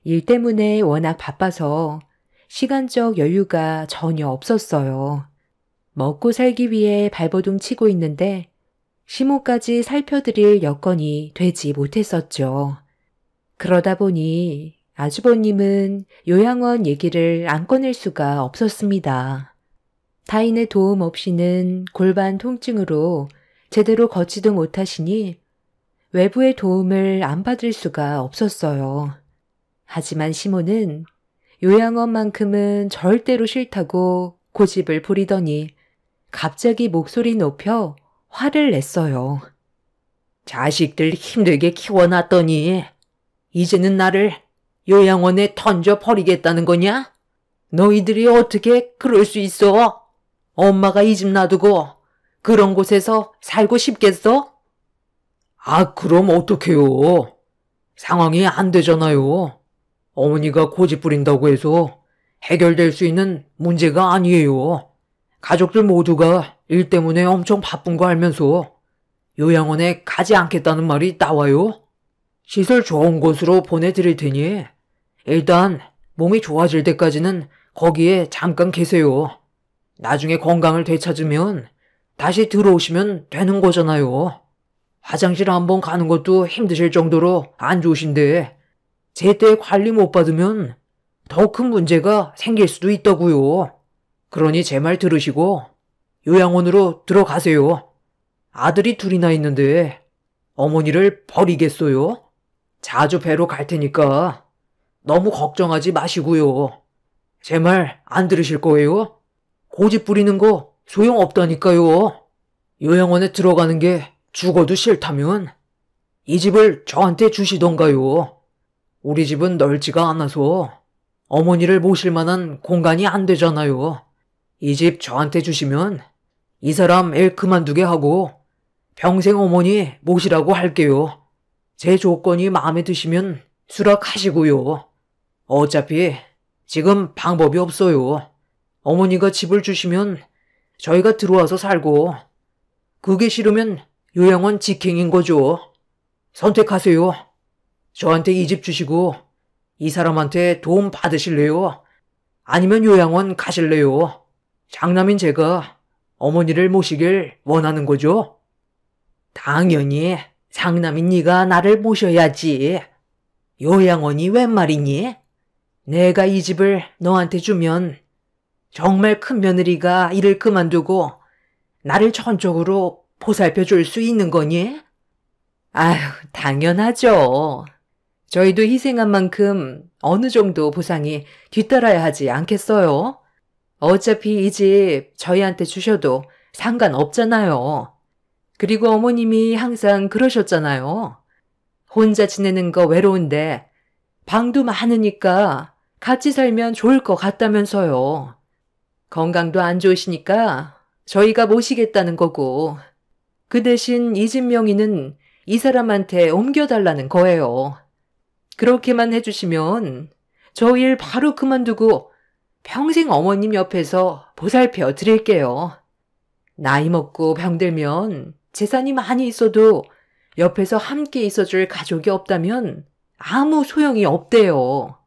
일 때문에 워낙 바빠서 시간적 여유가 전혀 없었어요. 먹고 살기 위해 발버둥 치고 있는데 시모까지 살펴드릴 여건이 되지 못했었죠. 그러다 보니 아주버님은 요양원 얘기를 안 꺼낼 수가 없었습니다. 타인의 도움 없이는 골반 통증으로 제대로 걷지도 못하시니 외부의 도움을 안 받을 수가 없었어요. 하지만 시모는 요양원만큼은 절대로 싫다고 고집을 부리더니 갑자기 목소리 높여 화를 냈어요. 자식들 힘들게 키워놨더니 이제는 나를 요양원에 던져 버리겠다는 거냐? 너희들이 어떻게 그럴 수 있어? 엄마가 이 집 놔두고 그런 곳에서 살고 싶겠어? 아, 그럼 어떡해요? 상황이 안 되잖아요. 어머니가 고집 부린다고 해서 해결될 수 있는 문제가 아니에요. 가족들 모두가 일 때문에 엄청 바쁜 거 알면서 요양원에 가지 않겠다는 말이 나와요? 시설 좋은 곳으로 보내드릴 테니 일단 몸이 좋아질 때까지는 거기에 잠깐 계세요. 나중에 건강을 되찾으면 다시 들어오시면 되는 거잖아요. 화장실 한번 가는 것도 힘드실 정도로 안 좋으신데 제때 관리 못 받으면 더 큰 문제가 생길 수도 있다고요. 그러니 제 말 들으시고 요양원으로 들어가세요. 아들이 둘이나 있는데 어머니를 버리겠어요? 자주 뵈러 갈 테니까 너무 걱정하지 마시고요. 제 말 안 들으실 거예요? 고집 부리는 거 소용없다니까요. 요양원에 들어가는 게 죽어도 싫다면 이 집을 저한테 주시던가요. 우리 집은 넓지가 않아서 어머니를 모실 만한 공간이 안 되잖아요. 이 집 저한테 주시면 이 사람 일 그만두게 하고 평생 어머니 모시라고 할게요. 제 조건이 마음에 드시면 수락하시고요. 어차피 지금 방법이 없어요. 어머니가 집을 주시면 저희가 들어와서 살고 그게 싫으면 요양원 직행인 거죠. 선택하세요. 저한테 이 집 주시고 이 사람한테 도움 받으실래요? 아니면 요양원 가실래요? 장남인 제가 어머니를 모시길 원하는 거죠? 당연히 장남인 네가 나를 모셔야지. 요양원이 웬 말이니? 내가 이 집을 너한테 주면 정말 큰 며느리가 일을 그만두고 나를 전적으로 보살펴 줄 수 있는 거니? 아휴, 당연하죠. 저희도 희생한 만큼 어느 정도 보상이 뒤따라야 하지 않겠어요? 어차피 이 집 저희한테 주셔도 상관없잖아요. 그리고 어머님이 항상 그러셨잖아요. 혼자 지내는 거 외로운데 방도 많으니까 같이 살면 좋을 것 같다면서요. 건강도 안 좋으시니까 저희가 모시겠다는 거고, 그 대신 이 집 명의는 이 사람한테 옮겨달라는 거예요. 그렇게만 해주시면 저 일 바로 그만두고 평생 어머님 옆에서 보살펴 드릴게요. 나이 먹고 병들면 재산이 많이 있어도 옆에서 함께 있어줄 가족이 없다면 아무 소용이 없대요.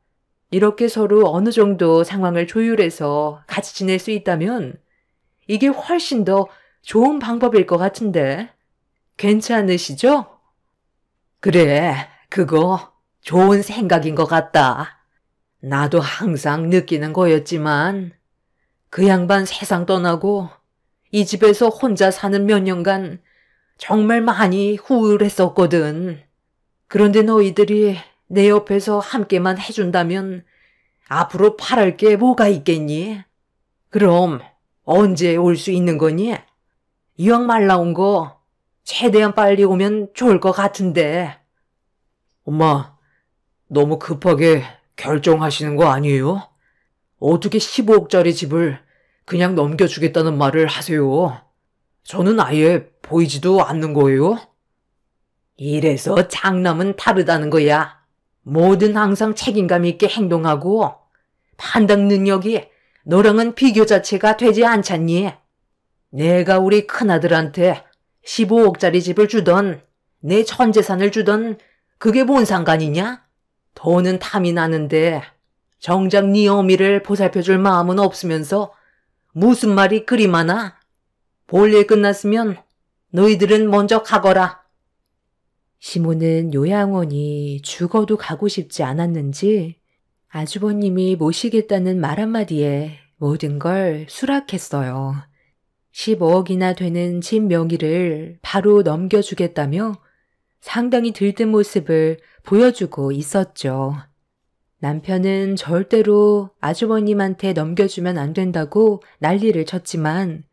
이렇게 서로 어느 정도 상황을 조율해서 같이 지낼 수 있다면 이게 훨씬 더 좋은 방법일 것 같은데 괜찮으시죠? 그래, 그거 좋은 생각인 것 같다. 나도 항상 느끼는 거였지만 그 양반 세상 떠나고 이 집에서 혼자 사는 몇 년간 정말 많이 우울했었거든. 그런데 너희들이 내 옆에서 함께만 해준다면 앞으로 바랄 게 뭐가 있겠니? 그럼 언제 올 수 있는 거니? 이왕 말 나온 거 최대한 빨리 오면 좋을 것 같은데. 엄마, 너무 급하게 결정하시는 거 아니에요? 어떻게 15억짜리 집을 그냥 넘겨주겠다는 말을 하세요? 저는 아예 보이지도 않는 거예요? 이래서 장남은 다르다는 거야. 뭐든 항상 책임감 있게 행동하고 판단 능력이 너랑은 비교 자체가 되지 않잖니. 내가 우리 큰아들한테 15억짜리 집을 주던 내 전 재산을 주던 그게 뭔 상관이냐? 돈은 탐이 나는데 정작 네 어미를 보살펴줄 마음은 없으면서 무슨 말이 그리 많아? 볼일 끝났으면 너희들은 먼저 가거라. 시모는 요양원이 죽어도 가고 싶지 않았는지 아주버님이 모시겠다는 말 한마디에 모든 걸 수락했어요. 15억이나 되는 집 명의를 바로 넘겨주겠다며 상당히 들뜬 모습을 보여주고 있었죠. 남편은 절대로 아주버님한테 넘겨주면 안 된다고 난리를 쳤지만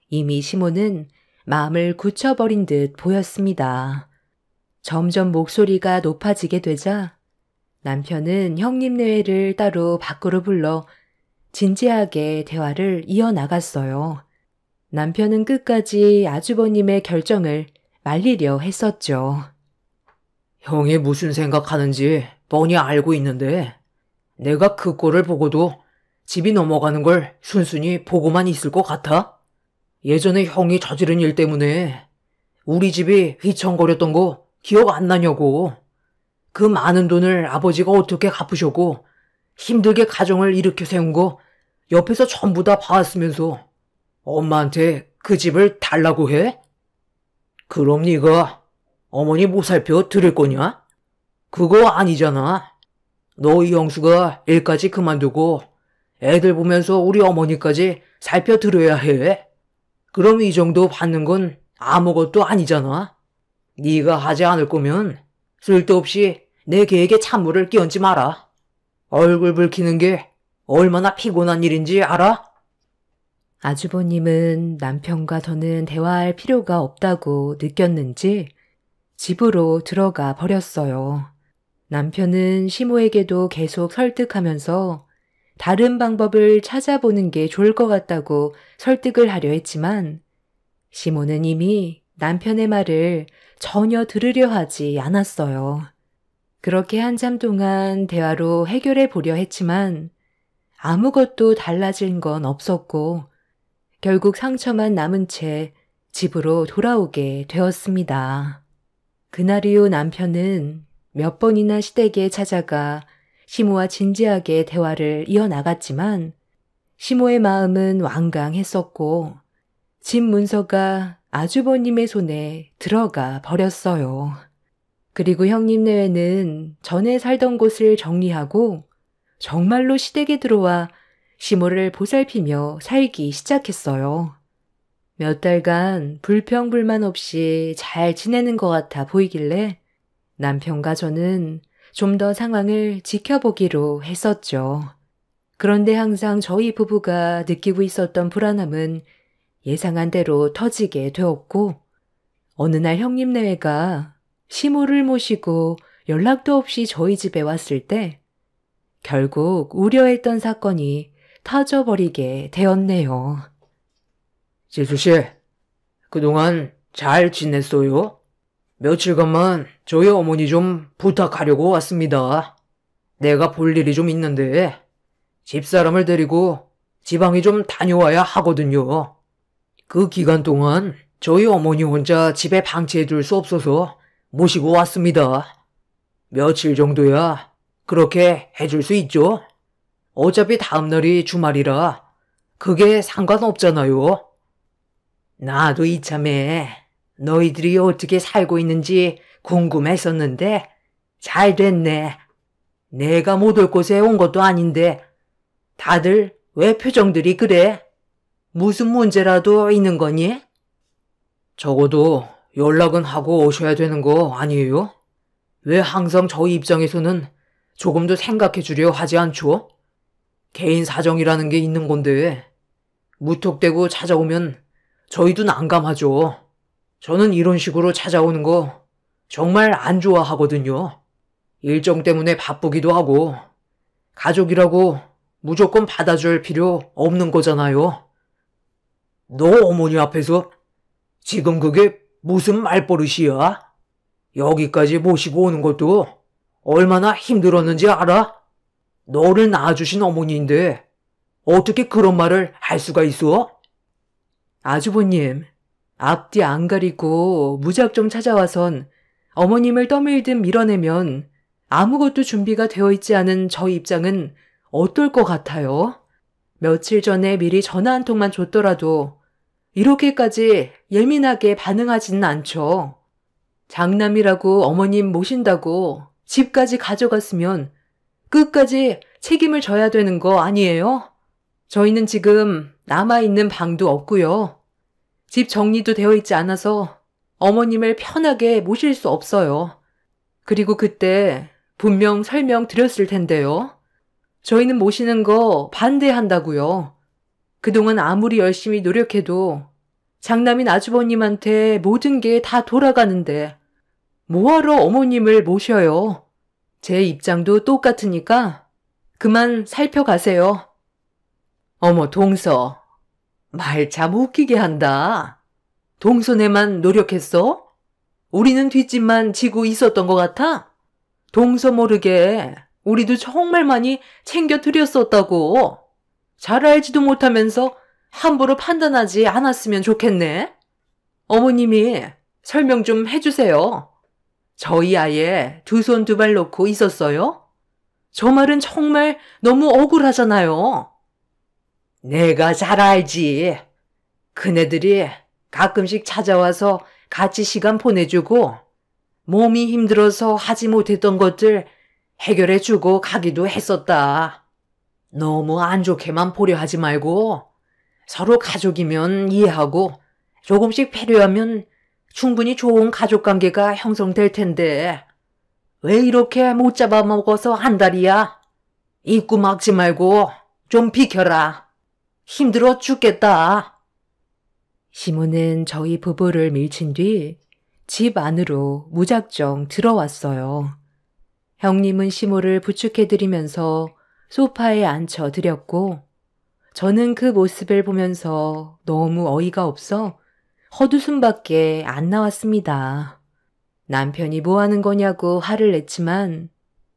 이미 시모는 마음을 굳혀버린 듯 보였습니다. 점점 목소리가 높아지게 되자 남편은 형님네회를 따로 밖으로 불러 진지하게 대화를 이어나갔어요. 남편은 끝까지 아주버님의 결정을 말리려 했었죠. 형이 무슨 생각하는지 뻔히 알고 있는데 내가 그 꼴을 보고도 집이 넘어가는 걸 순순히 보고만 있을 것 같아? 예전에 형이 저지른 일 때문에 우리 집이 휘청거렸던 거 기억 안 나냐고. 그 많은 돈을 아버지가 어떻게 갚으셨고 힘들게 가정을 일으켜 세운 거 옆에서 전부 다 봐왔으면서 엄마한테 그 집을 달라고 해? 그럼 네가 어머니 보살펴 드릴 거냐? 그거 아니잖아. 너희 형수가 일까지 그만두고 애들 보면서 우리 어머니까지 살펴드려야 해. 그럼 이 정도 받는 건 아무것도 아니잖아. 네가 하지 않을 거면 쓸데없이 내 계획에 찬물을 끼얹지 마라. 얼굴 붉히는 게 얼마나 피곤한 일인지 알아? 아주버님은 남편과 더는 대화할 필요가 없다고 느꼈는지 집으로 들어가 버렸어요. 남편은 시모에게도 계속 설득하면서 다른 방법을 찾아보는 게 좋을 것 같다고 설득을 하려 했지만 시모는 이미 남편의 말을 전혀 들으려 하지 않았어요. 그렇게 한참 동안 대화로 해결해 보려 했지만 아무것도 달라진 건 없었고 결국 상처만 남은 채 집으로 돌아오게 되었습니다. 그날 이후 남편은 몇 번이나 시댁에 찾아가 시모와 진지하게 대화를 이어나갔지만 시모의 마음은 완강했었고 집 문서가 아주버님의 손에 들어가 버렸어요. 그리고 형님네회는 전에 살던 곳을 정리하고 정말로 시댁에 들어와 시모를 보살피며 살기 시작했어요. 몇 달간 불평불만 없이 잘 지내는 것 같아 보이길래 남편과 저는 좀 더 상황을 지켜보기로 했었죠. 그런데 항상 저희 부부가 느끼고 있었던 불안함은 예상한 대로 터지게 되었고 어느 날 형님 내외가 시모를 모시고 연락도 없이 저희 집에 왔을 때 결국 우려했던 사건이 터져버리게 되었네요. 지수씨, 그동안 잘 지냈어요? 며칠간만 저희 어머니 좀 부탁하려고 왔습니다. 내가 볼 일이 좀 있는데 집사람을 데리고 지방에 좀 다녀와야 하거든요. 그 기간 동안 저희 어머니 혼자 집에 방치해둘 수 없어서 모시고 왔습니다. 며칠 정도야 그렇게 해줄 수 있죠? 어차피 다음날이 주말이라 그게 상관없잖아요. 나도 이참에 너희들이 어떻게 살고 있는지 궁금했었는데 잘 됐네. 내가 못 올 곳에 온 것도 아닌데 다들 왜 표정들이 그래? 무슨 문제라도 있는 거니? 적어도 연락은 하고 오셔야 되는 거 아니에요? 왜 항상 저희 입장에서는 조금도 생각해 주려 하지 않죠? 개인 사정이라는 게 있는 건데 무턱대고 찾아오면 저희도 난감하죠. 저는 이런 식으로 찾아오는 거 정말 안 좋아하거든요. 일정 때문에 바쁘기도 하고 가족이라고 무조건 받아줄 필요 없는 거잖아요. 너 어머니 앞에서 지금 그게 무슨 말버릇이야? 여기까지 모시고 오는 것도 얼마나 힘들었는지 알아? 너를 낳아주신 어머니인데 어떻게 그런 말을 할 수가 있어? 아주버님, 앞뒤 안 가리고 무작정 찾아와선 어머님을 떠밀듯 밀어내면 아무것도 준비가 되어 있지 않은 저희 입장은 어떨 것 같아요? 며칠 전에 미리 전화 한 통만 줬더라도 이렇게까지 예민하게 반응하지는 않죠. 장남이라고 어머님 모신다고 집까지 가져갔으면 끝까지 책임을 져야 되는 거 아니에요? 저희는 지금 남아있는 방도 없고요. 집 정리도 되어 있지 않아서 어머님을 편하게 모실 수 없어요. 그리고 그때 분명 설명 드렸을 텐데요. 저희는 모시는 거 반대한다고요. 그동안 아무리 열심히 노력해도 장남인 아주버님한테 모든 게 다 돌아가는데 뭐하러 어머님을 모셔요. 제 입장도 똑같으니까 그만 살펴가세요. 어머, 동서. 말 참 웃기게 한다. 동서네만 노력했어? 우리는 뒷짐만 지고 있었던 것 같아? 동서 모르게 우리도 정말 많이 챙겨드렸었다고. 잘 알지도 못하면서 함부로 판단하지 않았으면 좋겠네. 어머님이 설명 좀 해주세요. 저희 아예 두 손 두 발 놓고 있었어요? 저 말은 정말 너무 억울하잖아요. 내가 잘 알지. 그네들이 가끔씩 찾아와서 같이 시간 보내주고 몸이 힘들어서 하지 못했던 것들 해결해주고 가기도 했었다. 너무 안 좋게만 보려 하지 말고 서로 가족이면 이해하고 조금씩 배려하면 충분히 좋은 가족관계가 형성될 텐데 왜 이렇게 못 잡아먹어서 한달이야? 입구 막지 말고 좀 비켜라. 힘들어 죽겠다. 시모는 저희 부부를 밀친 뒤 집 안으로 무작정 들어왔어요. 형님은 시모를 부축해드리면서 소파에 앉혀드렸고 저는 그 모습을 보면서 너무 어이가 없어 헛웃음밖에 안 나왔습니다. 남편이 뭐 하는 거냐고 화를 냈지만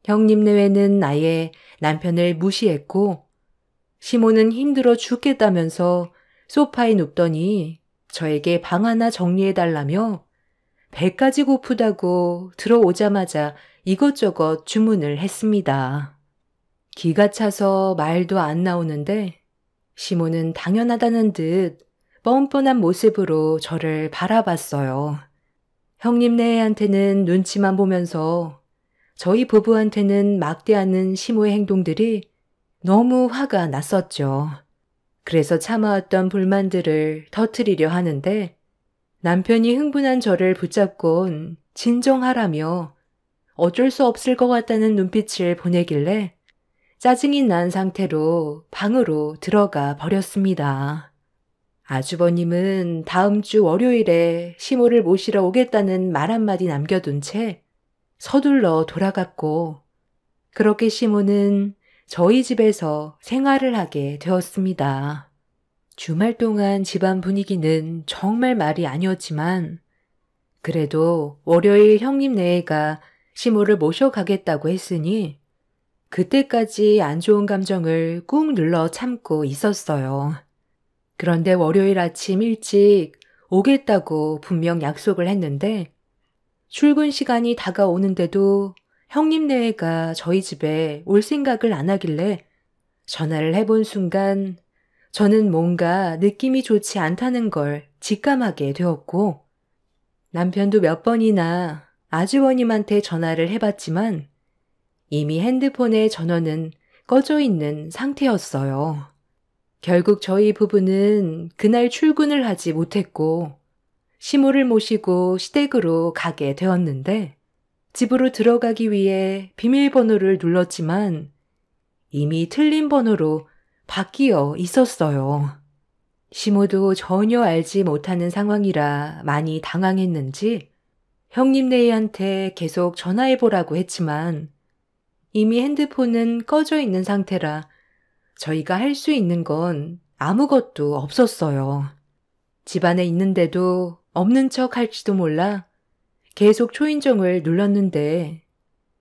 형님 내외는 아예 남편을 무시했고 시모는 힘들어 죽겠다면서 소파에 눕더니 저에게 방 하나 정리해달라며 배까지 고프다고 들어오자마자 이것저것 주문을 했습니다. 기가 차서 말도 안 나오는데 시모는 당연하다는 듯 뻔뻔한 모습으로 저를 바라봤어요. 형님 네한테는 눈치만 보면서 저희 부부한테는 막대하는 시모의 행동들이 너무 화가 났었죠. 그래서 참아왔던 불만들을 터뜨리려 하는데 남편이 흥분한 저를 붙잡곤 진정하라며 어쩔 수 없을 것 같다는 눈빛을 보내길래 짜증이 난 상태로 방으로 들어가 버렸습니다. 아주버님은 다음 주 월요일에 시모를 모시러 오겠다는 말 한마디 남겨둔 채 서둘러 돌아갔고, 그렇게 시모는 저희 집에서 생활을 하게 되었습니다. 주말 동안 집안 분위기는 정말 말이 아니었지만, 그래도 월요일 형님네가 시모를 모셔가겠다고 했으니 그때까지 안 좋은 감정을 꾹 눌러 참고 있었어요. 그런데 월요일 아침 일찍 오겠다고 분명 약속을 했는데 출근 시간이 다가오는데도 형님네가 저희 집에 올 생각을 안 하길래 전화를 해본 순간 저는 뭔가 느낌이 좋지 않다는 걸 직감하게 되었고, 남편도 몇 번이나 아주버님한테 전화를 해봤지만 이미 핸드폰의 전원은 꺼져 있는 상태였어요. 결국 저희 부부는 그날 출근을 하지 못했고 시모를 모시고 시댁으로 가게 되었는데, 집으로 들어가기 위해 비밀번호를 눌렀지만 이미 틀린 번호로 바뀌어 있었어요. 시모도 전혀 알지 못하는 상황이라 많이 당황했는지 형님네한테 계속 전화해보라고 했지만 이미 핸드폰은 꺼져 있는 상태라 저희가 할 수 있는 건 아무것도 없었어요. 집안에 있는데도 없는 척 할지도 몰라 계속 초인종을 눌렀는데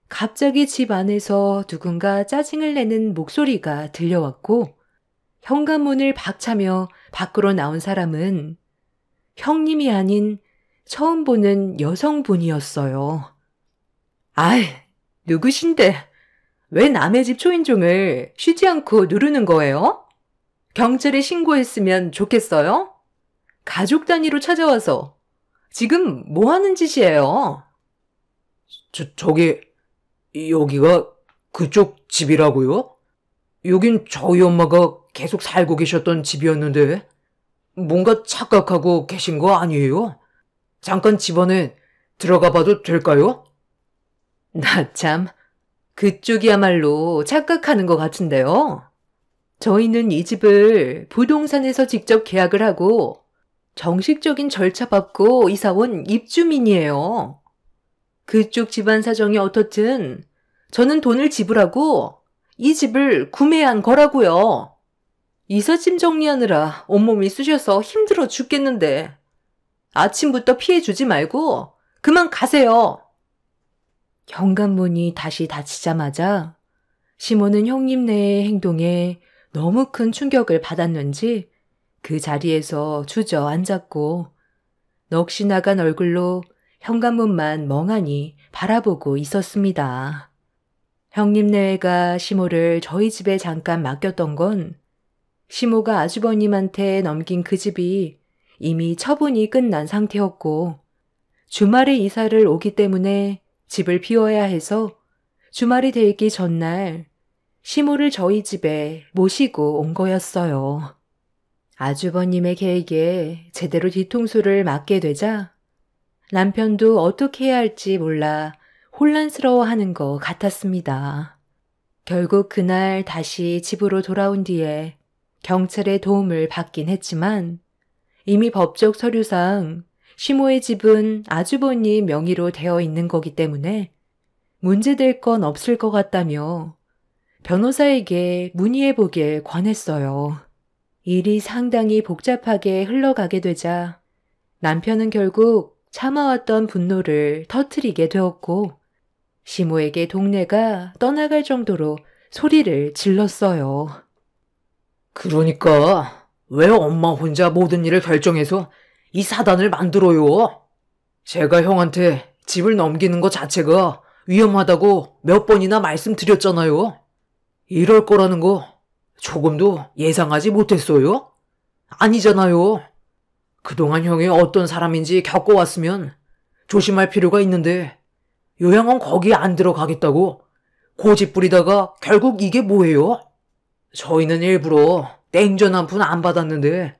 갑자기 집 안에서 누군가 짜증을 내는 목소리가 들려왔고, 현관문을 박차며 밖으로 나온 사람은 형님이 아닌 처음 보는 여성분이었어요. 아이, 누구신데 왜 남의 집 초인종을 쉬지 않고 누르는 거예요? 경찰에 신고했으면 좋겠어요? 가족 단위로 찾아와서 지금 뭐 하는 짓이에요? 저기, 여기가 그쪽 집이라고요? 여긴 저희 엄마가 계속 살고 계셨던 집이었는데 뭔가 착각하고 계신 거 아니에요? 잠깐 집 안에 들어가 봐도 될까요? 나 참, 그쪽이야말로 착각하는 것 같은데요. 저희는 이 집을 부동산에서 직접 계약을 하고 정식적인 절차 밟고 이사온 입주민이에요. 그쪽 집안 사정이 어떻든 저는 돈을 지불하고 이 집을 구매한 거라고요. 이삿짐 정리하느라 온몸이 쑤셔서 힘들어 죽겠는데 아침부터 피해주지 말고 그만 가세요. 현관문이 다시 닫히자마자 시모는 형님네의 행동에 너무 큰 충격을 받았는지 그 자리에서 주저앉았고 넋이 나간 얼굴로 현관문만 멍하니 바라보고 있었습니다. 형님네가 시모를 저희 집에 잠깐 맡겼던 건 시모가 아주버님한테 넘긴 그 집이 이미 처분이 끝난 상태였고 주말에 이사를 오기 때문에 집을 비워야 해서 주말이 되기 전날 시모를 저희 집에 모시고 온 거였어요. 아주버님의 계획에 제대로 뒤통수를 맞게 되자 남편도 어떻게 해야 할지 몰라 혼란스러워하는 것 같았습니다. 결국 그날 다시 집으로 돌아온 뒤에 경찰의 도움을 받긴 했지만 이미 법적 서류상 시모의 집은 아주버님 명의로 되어 있는 거기 때문에 문제될 건 없을 것 같다며 변호사에게 문의해보길 권했어요. 일이 상당히 복잡하게 흘러가게 되자 남편은 결국 참아왔던 분노를 터뜨리게 되었고 시모에게 동네가 떠나갈 정도로 소리를 질렀어요. 그러니까 왜 엄마 혼자 모든 일을 결정해서 이 사단을 만들어요? 제가 형한테 집을 넘기는 것 자체가 위험하다고 몇 번이나 말씀드렸잖아요. 이럴 거라는 거 조금도 예상하지 못했어요? 아니잖아요. 그동안 형이 어떤 사람인지 겪어왔으면 조심할 필요가 있는데 요양원 거기에 안 들어가겠다고 고집 부리다가 결국 이게 뭐예요? 저희는 일부러 땡전 한 푼 안 받았는데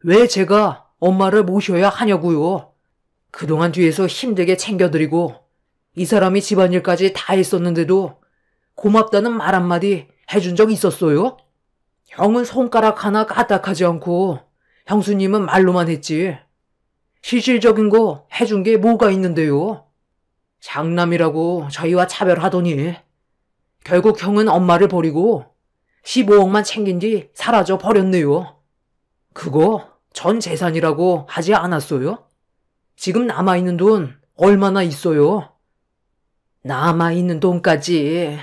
왜 제가 엄마를 모셔야 하냐고요. 그동안 뒤에서 힘들게 챙겨드리고 이 사람이 집안일까지 다 했었는데도 고맙다는 말 한마디 해준 적 있었어요? 형은 손가락 하나 까딱하지 않고 형수님은 말로만 했지. 실질적인 거 해준 게 뭐가 있는데요. 장남이라고 저희와 차별하더니 결국 형은 엄마를 버리고 15억만 챙긴 뒤 사라져 버렸네요. 그거 전 재산이라고 하지 않았어요? 지금 남아있는 돈 얼마나 있어요? 남아있는 돈까지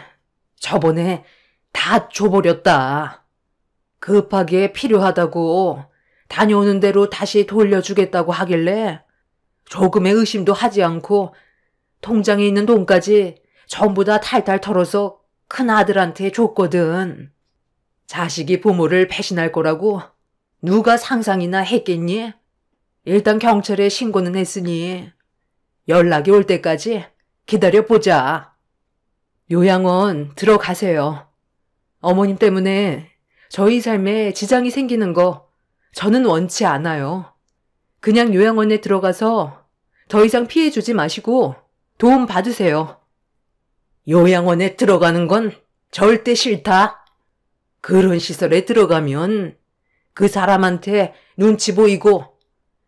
저번에 다 줘버렸다. 급하게 필요하다고 다녀오는 대로 다시 돌려주겠다고 하길래 조금의 의심도 하지 않고 통장에 있는 돈까지 전부 다 탈탈 털어서 큰아들한테 줬거든. 자식이 부모를 배신할 거라고 누가 상상이나 했겠니? 일단 경찰에 신고는 했으니 연락이 올 때까지 기다려보자. 요양원 들어가세요. 어머님 때문에 저희 삶에 지장이 생기는 거 저는 원치 않아요. 그냥 요양원에 들어가서 더 이상 피해 주지 마시고 도움 받으세요. 요양원에 들어가는 건 절대 싫다. 그런 시설에 들어가면 그 사람한테 눈치 보이고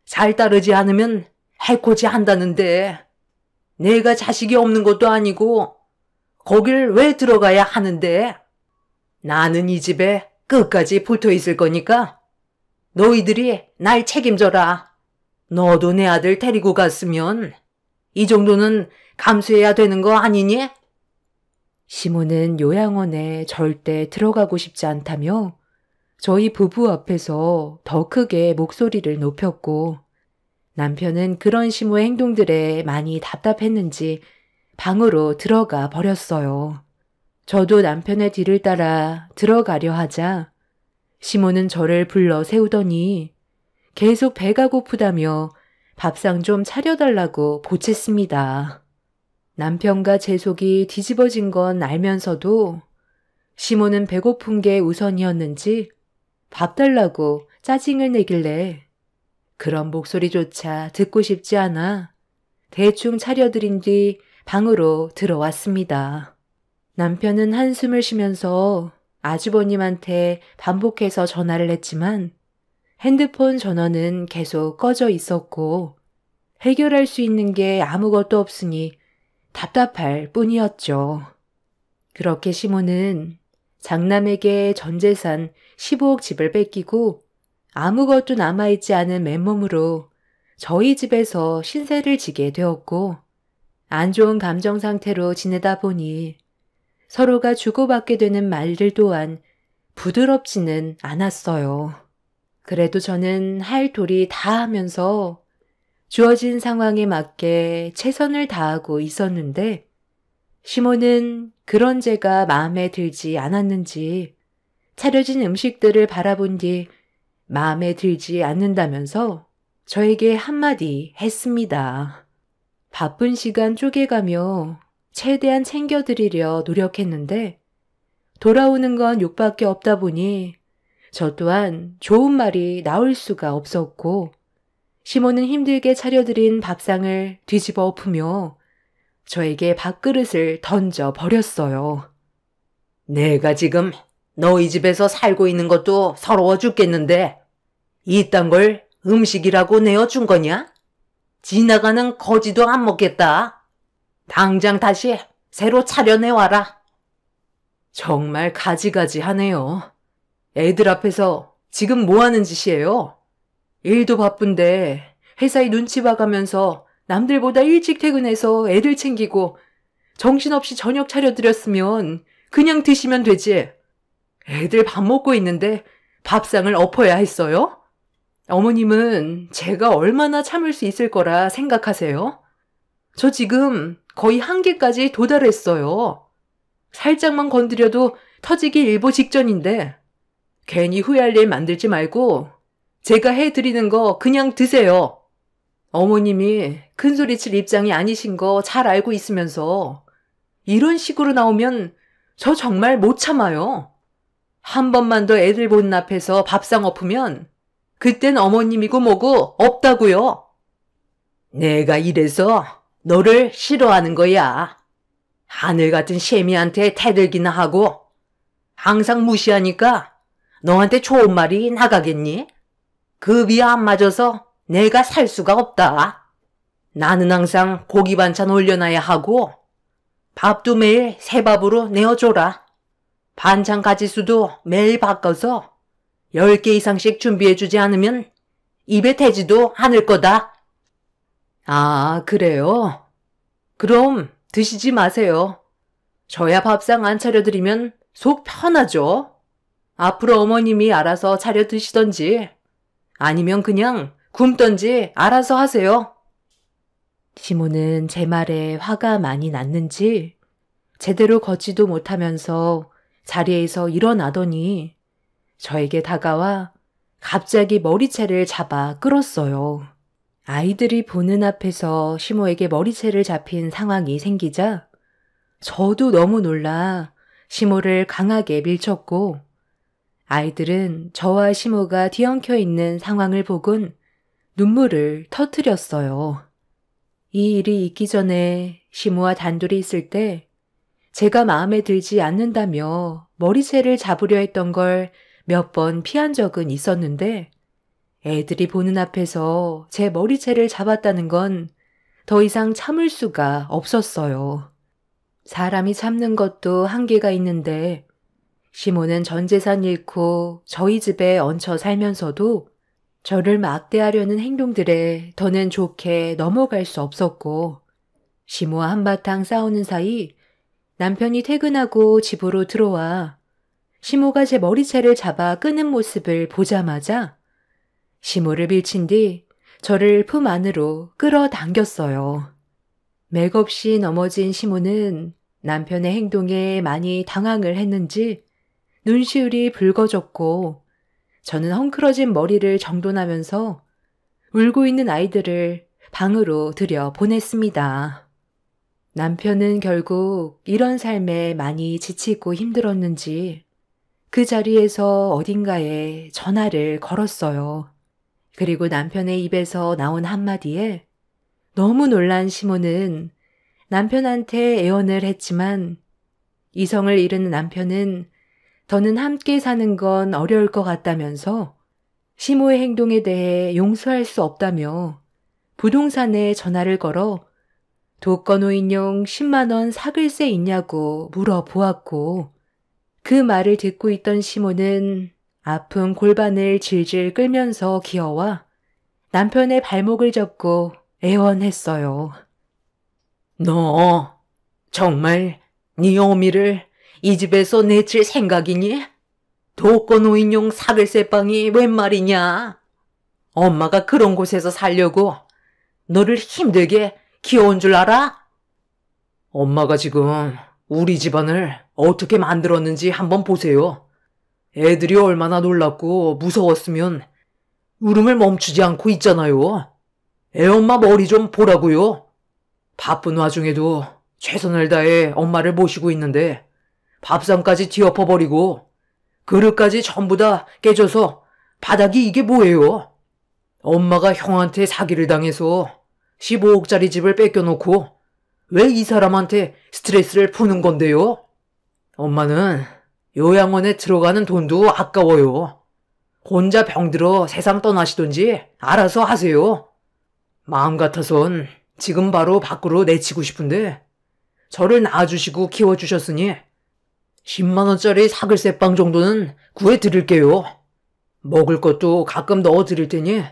잘 따르지 않으면 해코지 한다는데 내가 자식이 없는 것도 아니고 거길 왜 들어가야 하는데? 나는 이 집에 끝까지 붙어 있을 거니까 너희들이 날 책임져라. 너도 내 아들 데리고 갔으면 이 정도는 감수해야 되는 거 아니니? 시몬은 요양원에 절대 들어가고 싶지 않다며 저희 부부 앞에서 더 크게 목소리를 높였고 남편은 그런 시모의 행동들에 많이 답답했는지 방으로 들어가 버렸어요. 저도 남편의 뒤를 따라 들어가려 하자 시몬은 저를 불러 세우더니 계속 배가 고프다며 밥상 좀 차려달라고 보챘습니다. 남편과 제 속이 뒤집어진 건 알면서도 시몬은 배고픈 게 우선이었는지 밥 달라고 짜증을 내길래 그런 목소리조차 듣고 싶지 않아 대충 차려드린 뒤 방으로 들어왔습니다. 남편은 한숨을 쉬면서 아주버님한테 반복해서 전화를 했지만 핸드폰 전원은 계속 꺼져 있었고 해결할 수 있는 게 아무것도 없으니 답답할 뿐이었죠. 그렇게 시몬은 장남에게 전 재산 15억 집을 뺏기고 아무것도 남아있지 않은 맨몸으로 저희 집에서 신세를 지게 되었고 안 좋은 감정 상태로 지내다 보니 서로가 주고받게 되는 말들 또한 부드럽지는 않았어요. 그래도 저는 할 도리 다 하면서 주어진 상황에 맞게 최선을 다하고 있었는데 시몬은 그런 제가 마음에 들지 않았는지 차려진 음식들을 바라본 뒤 마음에 들지 않는다면서 저에게 한마디 했습니다. 바쁜 시간 쪼개가며 최대한 챙겨드리려 노력했는데 돌아오는 건 욕밖에 없다 보니 저 또한 좋은 말이 나올 수가 없었고 시몬은 힘들게 차려드린 밥상을 뒤집어 엎으며 저에게 밥그릇을 던져 버렸어요. 내가 지금 너희 집에서 살고 있는 것도 서러워 죽겠는데 이딴 걸 음식이라고 내어준 거냐? 지나가는 거지도 안 먹겠다. 당장 다시 새로 차려내와라. 정말 가지가지하네요. 애들 앞에서 지금 뭐 하는 짓이에요? 일도 바쁜데 회사에 눈치 봐가면서 남들보다 일찍 퇴근해서 애들 챙기고 정신없이 저녁 차려드렸으면 그냥 드시면 되지. 애들 밥 먹고 있는데 밥상을 엎어야 했어요? 어머님은 제가 얼마나 참을 수 있을 거라 생각하세요? 저 지금 거의 한계까지 도달했어요. 살짝만 건드려도 터지기 일보 직전인데 괜히 후회할 일 만들지 말고 제가 해드리는 거 그냥 드세요. 어머님이 큰소리칠 입장이 아니신 거 잘 알고 있으면서 이런 식으로 나오면 저 정말 못 참아요. 한 번만 더 애들 보는 앞에서 밥상 엎으면 그땐 어머님이고 뭐고 없다고요. 내가 이래서 너를 싫어하는 거야. 하늘 같은 셰미한테 태들기나 하고 항상 무시하니까 너한테 좋은 말이 나가겠니? 급이 안 맞아서 내가 살 수가 없다. 나는 항상 고기 반찬 올려놔야 하고 밥도 매일 새 밥으로 내어줘라. 반찬 가지수도 매일 바꿔서 10개 이상씩 준비해주지 않으면 입에 대지도 않을 거다. 아, 그래요? 그럼 드시지 마세요. 저야 밥상 안 차려드리면 속 편하죠. 앞으로 어머님이 알아서 차려 드시던지 아니면 그냥 굶던지 알아서 하세요. 시모는 제 말에 화가 많이 났는지 제대로 걷지도 못하면서 자리에서 일어나더니 저에게 다가와 갑자기 머리채를 잡아 끌었어요. 아이들이 보는 앞에서 시모에게 머리채를 잡힌 상황이 생기자 저도 너무 놀라 시모를 강하게 밀쳤고 아이들은 저와 시모가 뒤엉켜 있는 상황을 보곤 눈물을 터뜨렸어요. 이 일이 있기 전에 시모와 단둘이 있을 때 제가 마음에 들지 않는다며 머리채를 잡으려 했던 걸 몇 번 피한 적은 있었는데 애들이 보는 앞에서 제 머리채를 잡았다는 건 더 이상 참을 수가 없었어요. 사람이 참는 것도 한계가 있는데 시모는 전 재산 잃고 저희 집에 얹혀 살면서도 저를 막대하려는 행동들에 더는 좋게 넘어갈 수 없었고 시모와 한바탕 싸우는 사이 남편이 퇴근하고 집으로 들어와 시모가 제 머리채를 잡아 끄는 모습을 보자마자 시모를 밀친 뒤 저를 품 안으로 끌어당겼어요. 맥없이 넘어진 시모는 남편의 행동에 많이 당황을 했는지 눈시울이 붉어졌고 저는 헝클어진 머리를 정돈하면서 울고 있는 아이들을 방으로 들여 보냈습니다. 남편은 결국 이런 삶에 많이 지치고 힘들었는지 그 자리에서 어딘가에 전화를 걸었어요. 그리고 남편의 입에서 나온 한마디에 너무 놀란 시모는 남편한테 애원을 했지만 이성을 잃은 남편은 더는 함께 사는 건 어려울 것 같다면서 시모의 행동에 대해 용서할 수 없다며 부동산에 전화를 걸어 독거노인용 10만 원 사글세 있냐고 물어보았고 그 말을 듣고 있던 시모는 아픈 골반을 질질 끌면서 기어와 남편의 발목을 잡고 애원했어요. 너 정말 네 어미를 이 집에서 내칠 생각이니? 독거노인용 사글세빵이 웬 말이냐? 엄마가 그런 곳에서 살려고 너를 힘들게 키워온 줄 알아? 엄마가 지금 우리 집안을 어떻게 만들었는지 한번 보세요. 애들이 얼마나 놀랍고 무서웠으면 울음을 멈추지 않고 있잖아요. 애엄마 머리 좀 보라고요. 바쁜 와중에도 최선을 다해 엄마를 모시고 있는데 밥상까지 뒤엎어버리고 그릇까지 전부 다 깨져서 바닥이 이게 뭐예요? 엄마가 형한테 사기를 당해서 15억짜리 집을 뺏겨놓고 왜 이 사람한테 스트레스를 푸는 건데요? 엄마는 요양원에 들어가는 돈도 아까워요. 혼자 병들어 세상 떠나시던지 알아서 하세요. 마음 같아선 지금 바로 밖으로 내치고 싶은데 저를 낳아주시고 키워주셨으니 10만 원짜리 사글세빵 정도는 구해드릴게요. 먹을 것도 가끔 넣어드릴 테니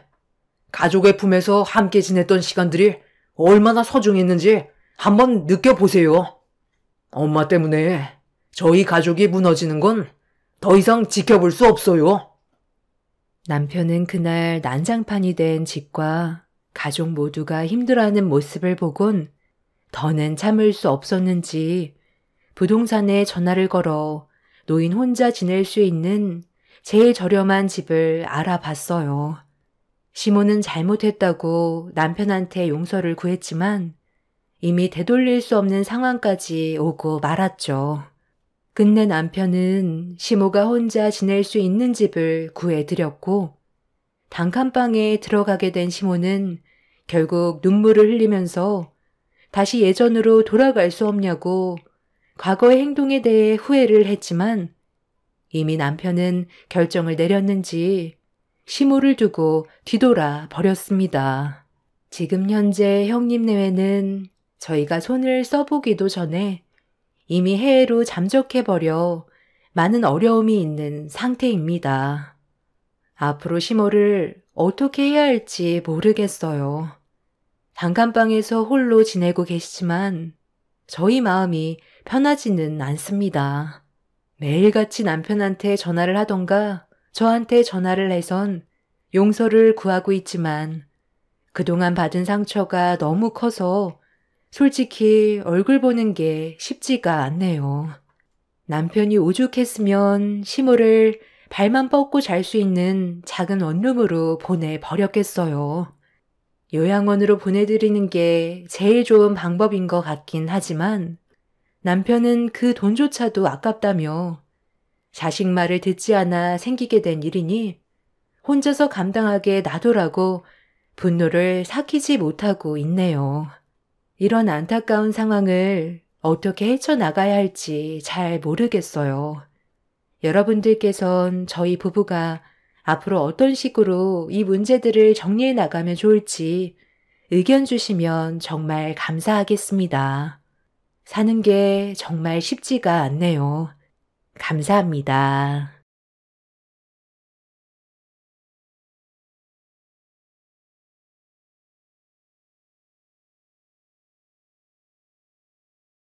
가족의 품에서 함께 지냈던 시간들이 얼마나 소중했는지 한번 느껴보세요. 엄마 때문에 저희 가족이 무너지는 건 더 이상 지켜볼 수 없어요. 남편은 그날 난장판이 된 집과 가족 모두가 힘들어하는 모습을 보곤 더는 참을 수 없었는지 부동산에 전화를 걸어 노인 혼자 지낼 수 있는 제일 저렴한 집을 알아봤어요. 시모는 잘못했다고 남편한테 용서를 구했지만 이미 되돌릴 수 없는 상황까지 오고 말았죠. 끝내 남편은 시모가 혼자 지낼 수 있는 집을 구해드렸고 단칸방에 들어가게 된 시모는 결국 눈물을 흘리면서 다시 예전으로 돌아갈 수 없냐고 과거의 행동에 대해 후회를 했지만 이미 남편은 결정을 내렸는지 시모를 두고 뒤돌아 버렸습니다. 지금 현재 형님 내외는 저희가 손을 써보기도 전에 이미 해외로 잠적해버려 많은 어려움이 있는 상태입니다. 앞으로 시모를 어떻게 해야 할지 모르겠어요. 단칸방에서 홀로 지내고 계시지만 저희 마음이 편하지는 않습니다. 매일같이 남편한테 전화를 하던가 저한테 전화를 해선 용서를 구하고 있지만 그동안 받은 상처가 너무 커서 솔직히 얼굴 보는 게 쉽지가 않네요. 남편이 오죽했으면 시모를 발만 뻗고 잘 수 있는 작은 원룸으로 보내버렸겠어요. 요양원으로 보내드리는 게 제일 좋은 방법인 것 같긴 하지만 남편은 그 돈조차도 아깝다며 자식 말을 듣지 않아 생기게 된 일이니 혼자서 감당하게 놔두라고 분노를 삭히지 못하고 있네요. 이런 안타까운 상황을 어떻게 헤쳐나가야 할지 잘 모르겠어요. 여러분들께선 저희 부부가 앞으로 어떤 식으로 이 문제들을 정리해 나가면 좋을지 의견 주시면 정말 감사하겠습니다. 사는 게 정말 쉽지가 않네요. 감사합니다.